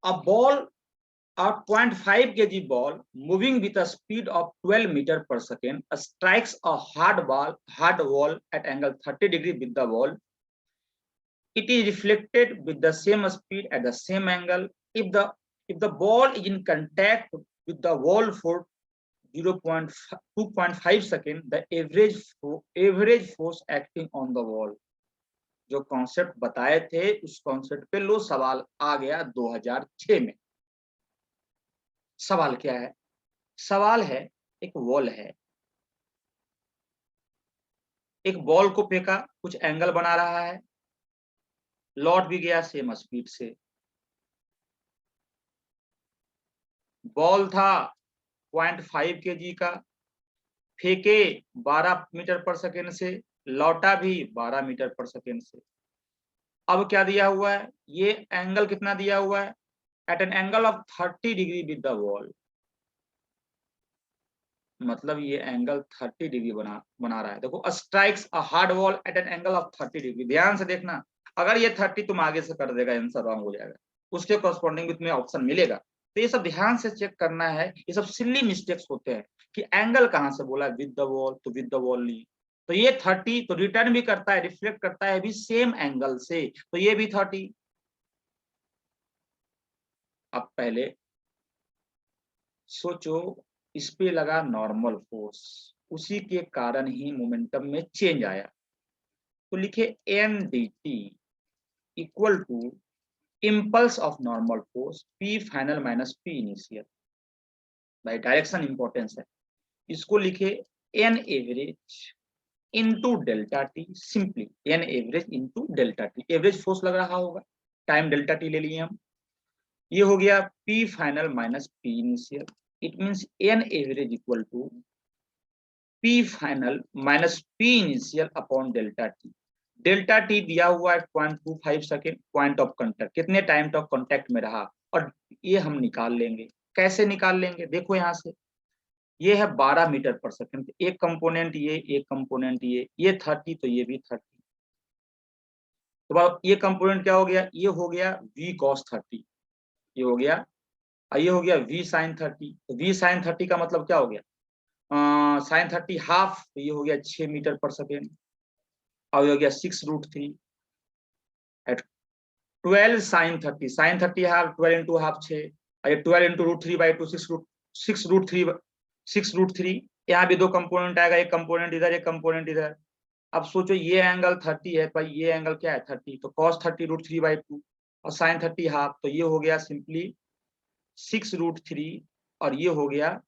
Speaker 1: A ball, a 0.5 kg ball moving with a speed of 12 meter per second strikes a hard wall at angle 30 degree with the wall. It is reflected with the same speed at the same angle. If the ball is in contact with the wall for 2.5 seconds, the average force acting on the wall। जो concept बताए थे उस concept पे लो सवाल आ गया 2006 में। सवाल क्या है, सवाल है एक वॉल है, एक बॉल को फेंका, कुछ एंगल बना रहा है, लौट भी गया सेम स्पीड से। बॉल था 0.5 kg का, फेंके 12 मीटर पर सेकेंड से, लौटा भी 12 मीटर पर सेकेंड से। अब क्या दिया हुआ है, ये एंगल कितना दिया हुआ है, at an angle of 30 degree with the wall, मतलब ये एंगल 30 डिग्री बना रहा है। देखो strikes a hard wall at an angle of 30 degree, ध्यान से देखना। अगर ये 30 तुम आगे से कर देगा आंसर रॉन्ग हो जाएगा, उसके कॉरस्पॉन्डिंग भी तुम्हें ऑप्शन मिलेगा। तो ये सब ध्यान से चेक करना है, ये सब सिली मिस्टेक्स होते हैं कि एंगल कहाँ से बोला विद द वॉल, तो विद द वॉल नहीं। तो ये 30 तो रिटर्न भी करता है, रिफ्लेक्ट करता है भी सेम एंगल से, तो ये भी 30। अब पहले सोचो, इस पे लगा नॉर्मल फोर्स, उसी के कारण ही मोमेंटम में चेंज आया। तो लिखे N d t equal to impulse of normal force p final minus P initial. भाई डायरेक्शन इंपॉर्टेंस है, इसको लिखे N average into delta t, simply N average into delta t, average force लग रहा होगा, टाइम डेल्टा टी ले लिए हम। ये हो गया p final minus P initial. It means N average equal to p final minus P initial upon delta t. Delta t दिया हुआ है 0.25 सेकेंड पॉइंट ऑफ कांटेक्ट, कितने टाइम तक कांटेक्ट में रहा, और ये हम निकाल लेंगे। कैसे निकाल लेंगे, देखो यहाँ से ये है 12 मीटर पर सेकंड, एक कंपोनेंट ये, एक कंपोनेंट ये 30 तो ये भी 30। तो ये कंपोनेंट क्या हो गया, ये हो गया v cos 30, ये हो गया, और ये हो गया v sin 30। तो v sin 30 का मतलब क्या हो गया, sin 30 हाफ, तो ये हो गया 6 मीटर पर सेकेंड, और ये हो गया 6√3 at 12 sin 30 half, 12 into half 6, और ये 12 इंटू √3/2 6√3। यहाँ भी दो कंपोनेंट आएगा, एक कंपोनेंट इधर, एक कंपोनेंट इधर। अब सोचो ये एंगल 30 है, भाई ये एंगल क्या है 30, तो cos 30 √3/2 और sin 30 हाफ, तो ये हो गया सिंपली 6√3 और ये हो गया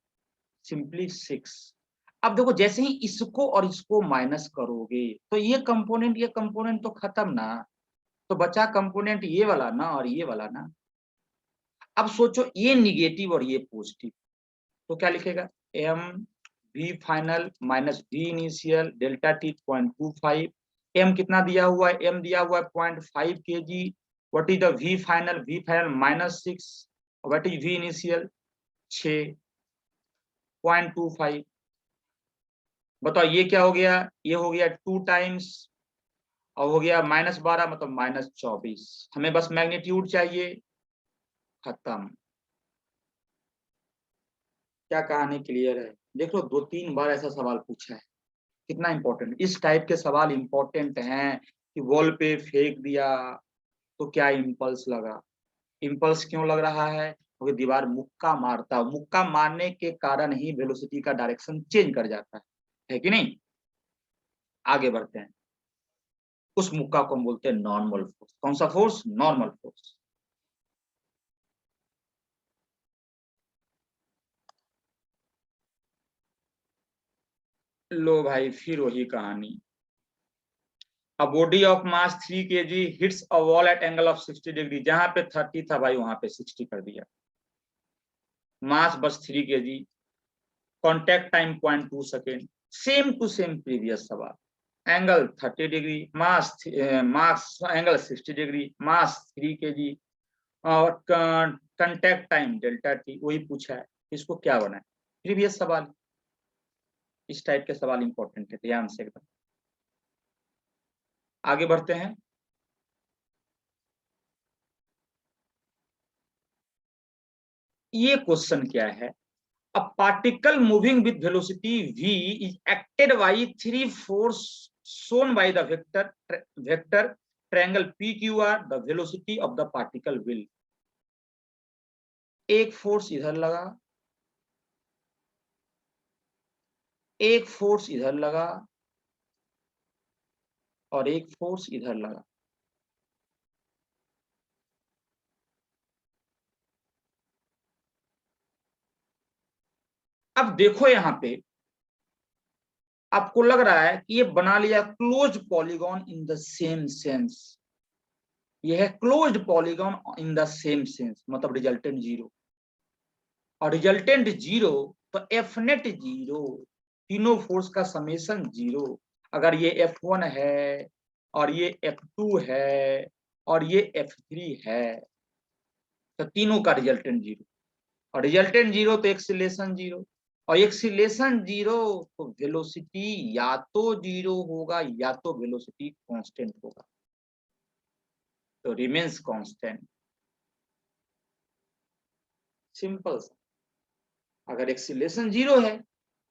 Speaker 1: सिंपली 6। अब देखो जैसे ही इसको और इसको माइनस करोगे तो ये कंपोनेंट तो खत्म ना, तो बचा कंपोनेंट ये वाला ना और ये वाला ना। अब सोचो ये निगेटिव और ये पॉजिटिव, तो क्या लिखेगा, m we final minus we initial delta t 0.25। M कितना दिया हुआ है, एम दिया हुआ है 0.5 kg। What is the v final, v final -6, what is v initial 6.25। बताओ ये क्या हो गया, ये हो गया 2 टाइम्स, और हो गया -12 मतलब -24। हमें बस मैग्नीट्यूड चाहिए, खत्म। क्या कहानी क्लियर है। देख लो 2-3 बार ऐसा सवाल पूछा है, कितना इंपॉर्टेंट। इस टाइप के सवाल इंपॉर्टेंट हैं कि वॉल पे फेंक दिया तो क्या इम्पल्स लगा। इम्पल्स क्यों लग रहा है, क्योंकि दीवार मुक्का मारता है, मुक्का मारने के कारण ही वेलोसिटी का डायरेक्शन चेंज कर जाता है कि नहीं। आगे बढ़ते हैं, उस मुक्का को हम बोलते हैं नॉर्मल फोर्स। कौन सा फोर्स, नॉर्मल फोर्स। लो भाई फिर वही कहानी। A body of mass 3 kg hits a wall at angle of 60 degree, जहां पे 30 था भाई वहां पे 60 कर दिया। मास बस 3 kg, contact time 0.2 second, same to same previous सवाल। Angle 30 degree, mass angle 60 degree, mass 3 kg, और कॉन्टैक्ट टाइम डेल्टा टी, वही पूछा है। इसको क्या बनाए, प्रीवियस सवाल। इस टाइप के सवाल इंपॉर्टेंट है, ध्यान से एकदम। आगे बढ़ते हैं। ये क्वेश्चन क्या है, a particle moving with velocity v is acted by 3 force shown by the vector triangle pqr, the velocity of the particle will। एक फोर्स इधर लगा, एक फोर्स इधर लगा, और एक फोर्स इधर लगा। अब देखो यहां पे आपको लग रहा है कि ये बना लिया close polygon in the same sense. ये है closed polygon in the same sense, मतलब रिजल्टेंट जीरो, और रिजल्टेंट जीरो तो एफ नेट जीरो, तीनों फोर्स का समेशन जीरो। अगर ये F1 है और ये F2 है और ये F3 है तो तीनों का रिजल्टेंट जीरो, और रिजल्टेंट जीरो तो एक्सीलरेशन जीरो, और एक्सीलरेशन जीरो तो वेलोसिटी या तो जीरो होगा या तो वेलोसिटी कांस्टेंट होगा, तो रिमेंस कांस्टेंट। सिंपल। अगर एक्सीलरेशन जीरो है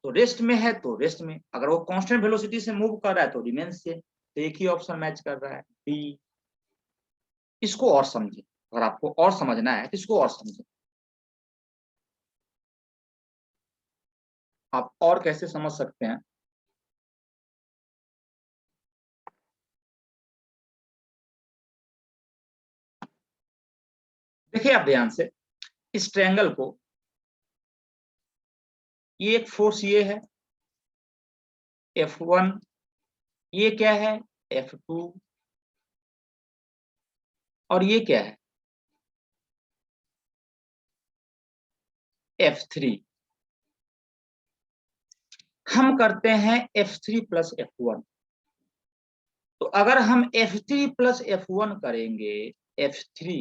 Speaker 1: तो रेस्ट में है, तो रेस्ट में। अगर वो कांस्टेंट वेलोसिटी से मूव कर रहा है तो रिमेंस से। तो एक ही ऑप्शन मैच कर रहा है, डी। इसको और समझे, अगर आपको और समझना है तो इसको और समझे। आप और कैसे समझ सकते हैं, देखिए आप ध्यान से इस ट्रायंगल को, ये एक फोर्स ये है F1, ये क्या है F2, और ये क्या है F3। हम करते हैं F3 प्लस F1। तो अगर हम F3 प्लस F1 करेंगे, F3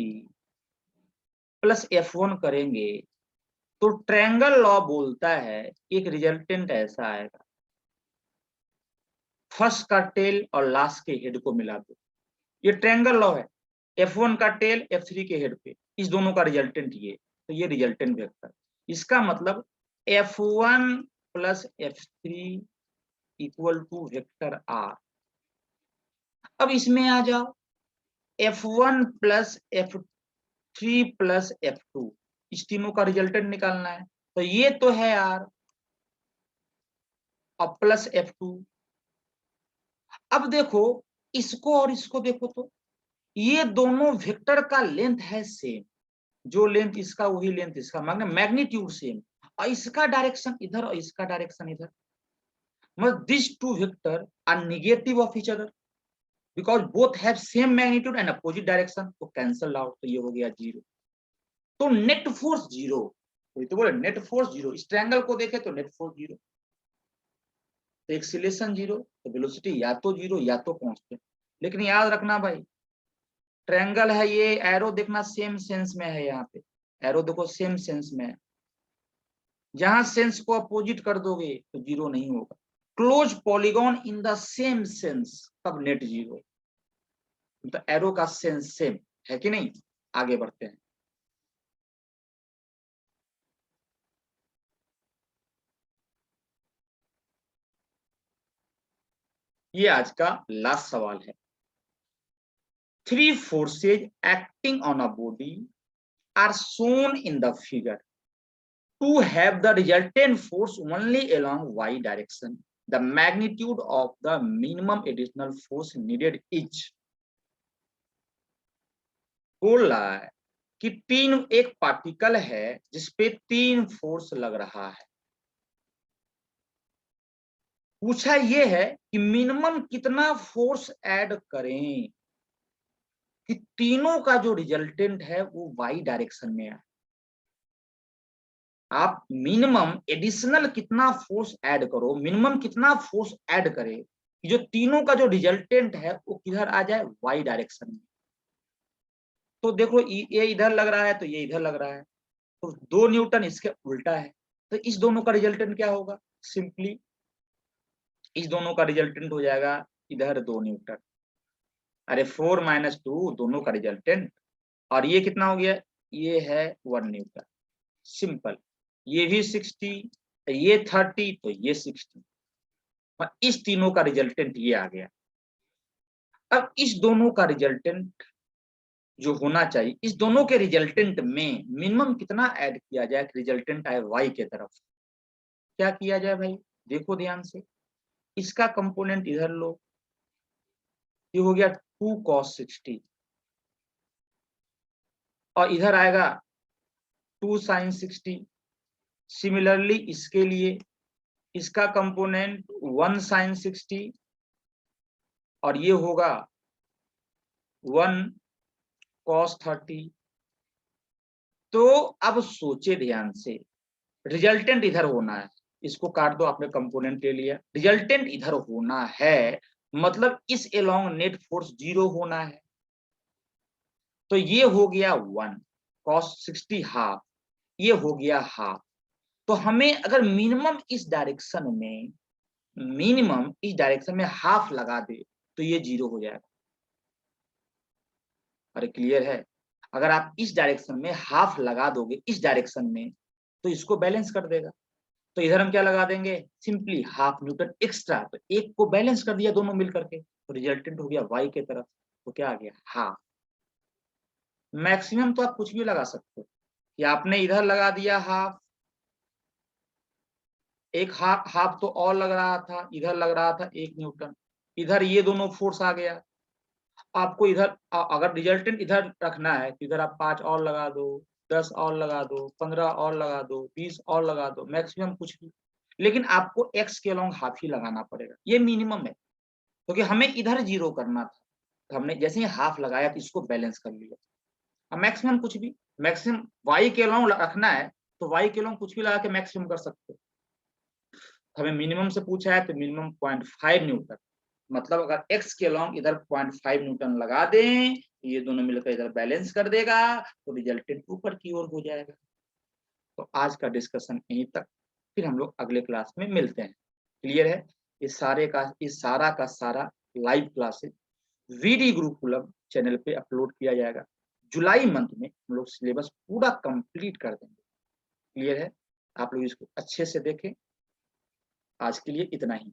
Speaker 1: प्लस F1 करेंगे, तो ट्रायंगल लॉ बोलता है एक रिजल्टेंट ऐसा आएगा, फर्स्ट का टेल और लास्ट के हेड को मिला दो। ये ट्रायंगल लॉ है, F1 का टेल F3 के हेड पे, इस दोनों का रिजल्टेंट ये, तो ये रिजल्टेंट वेक्टर। इसका मतलब F1 प्लस F3 equal to vector R। अब इसमें आ जाओ, F1 प्लस F3 प्लस F2, इस तीनों का रिजल्टेंट निकालना है। तो ये तो है R और प्लस F2। अब देखो इसको और इसको देखो, तो ये दोनों वेक्टर का लेंथ है सेम, जो लेंथ इसका वही लेंथ इसका, मतलब मैग्नीट्यूड सेम, और इसका डायरेक्शन इधर और इसका डायरेक्शन इधर। मतलब this two vector R negative of each other because both have same magnitude and opposite direction, तो कैंसल आउट, तो ये हो गया जीरो। तो नेट फोर्स जीरो, तो बोले नेट फोर्स जीरो, इस ट्रायंगल को देखे तो नेट फोर्स जीरो, तो एक्सीलरेशन जीरो, तो वेलोसिटी या तो जीरो या तो कांस्टेंट। लेकिन याद रखना भाई, ट्रायंगल है ये, एरो देखना सेम सेंस में है, यहाँ पे एरो देखो सेम सेंस में है, जहां सेंस को अपोजिट कर दोगे तो जीरो नहीं होगा। Close polygon in the same sense, तब नेट जीरो, तो एरो का सेंस सेम है कि नहीं। आगे बढ़ते हैं। ये आज का लास्ट सवाल है। Three forces acting on a body are shown in the figure to have the resultant force only along y direction. The magnitude of the minimum additional force needed is, बोल रहा है कि तीन, एक पार्टिकल है जिसपे तीन फोर्स लग रहा है। पूछा ये है कि मिनिमम कितना फोर्स ऐड करें कि तीनों का जो रिजल्टेंट है वो वाई डायरेक्शन में आए। आप मिनिमम एडिशनल कितना फोर्स ऐड करो, मिनिमम कितना फोर्स ऐड करे कि जो तीनों का जो रिजल्टेंट है वो किधर आ जाए, वाई डायरेक्शन में। तो देखो ये इधर लग रहा है तो ये इधर लग रहा है, तो 2 न्यूटन इसके उल्टा है, तो इस दोनों का रिजल्टेंट क्या होगा, सिंपली इस दोनों का रिजल्टेंट हो जाएगा इधर 2 न्यूटन। अरे 4 - 2 दोनों का रिजल्टेंट, और ये कितना हो गया, ये है 1 न्यूटन। सिंपल, ये भी 60, ये 30, तो ये 60, और इस तीनों का रिजल्टेंट ये आ गया। अब इस दोनों का रिजल्टेंट जो होना चाहिए, इस दोनों के रिजल्टेंट में मिनिमम कितना ऐड किया जाए, रिजल्टेंट आए वाई के तरफ। क्या किया जाए भाई, देखो ध्यान से, इसका कंपोनेंट इधर लो, ये हो गया 2 cos 60, और इधर आएगा 2 sin 60। सिमिलरली इसके लिए इसका कंपोनेंट 1 sin 60, और ये होगा 1 cos 30। तो अब सोचे ध्यान से, रिजल्टेंट इधर होना है, इसको काट दो, आपने कंपोनेंट ले लिया, रिजल्टेंट इधर होना है, मतलब इस एलोंग नेट फोर्स जीरो होना है। तो ये हो गया 1 cos 60 हाफ, ये हो गया हाफ। तो हमें अगर मिनिमम इस डायरेक्शन में, मिनिमम इस डायरेक्शन में हाफ लगा दे तो ये जीरो हो जाएगा। अरे क्लियर है, अगर आप इस डायरेक्शन में हाफ लगा दोगे इस डायरेक्शन में, तो इसको बैलेंस कर देगा। तो इधर हम क्या लगा देंगे, सिंपली ½ न्यूटन एक्स्ट्रा, तो एक को बैलेंस कर दिया दोनों मिल करके, तो रिजल्टेंट हो गया वाई के तरफ, तो क्या आ गया, हाफ। मैक्सिमम तो आप कुछ भी लगा सकते हो, कि आपने इधर लगा दिया हाफ, एक हाफ तो और लग रहा था, इधर लग रहा था 1 न्यूटन, इधर ये दोनों फोर्स आ गया। आपको इधर अगर रिजल्टेंट इधर रखना है तो इधर आप 5 और लगा दो, 10 और लगा दो, 15 और लगा दो, 20 और लगा दो, मैक्सिमम कुछ भी, लेकिन आपको एक्स के अलोंग हाफ ही लगाना पड़ेगा, ये मिनिमम है, क्योंकि हमें इधर जीरो करना था, तो हमने जैसे ही हाफ लगाया तो इसको बैलेंस कर लिया। अब मैक्सिमम कुछ भी, मैक्सिमम वाई के अलोंग रखना है तो वाई के अलोंग कुछ भी लगा के मैक्सिमम कर सकते हो। हमें मिनिमम से पूछा है तो मिनिमम 0.5 न्यूटन, मतलब अगर x के लॉन्ग इधर 0.5 न्यूटन लगा दें तो ये दोनों मिलकर इधर बैलेंस कर देगा तो रिजल्टेंट ऊपर की ओर हो जाएगा। तो आज का डिस्कशन यहीं तक, फिर हम लोग अगले क्लास में मिलते हैं। क्लियर है? इस सारा का सारा live classes VD Gurukulam channel पे अपलोड किया जाएगा। जुलाई मंथ में हम लोग सिलेबस पूरा कंप्लीट कर देंगे। क्लियर है? आप लोग इसको अच्छे से देखें। आज के लिए इतना ही।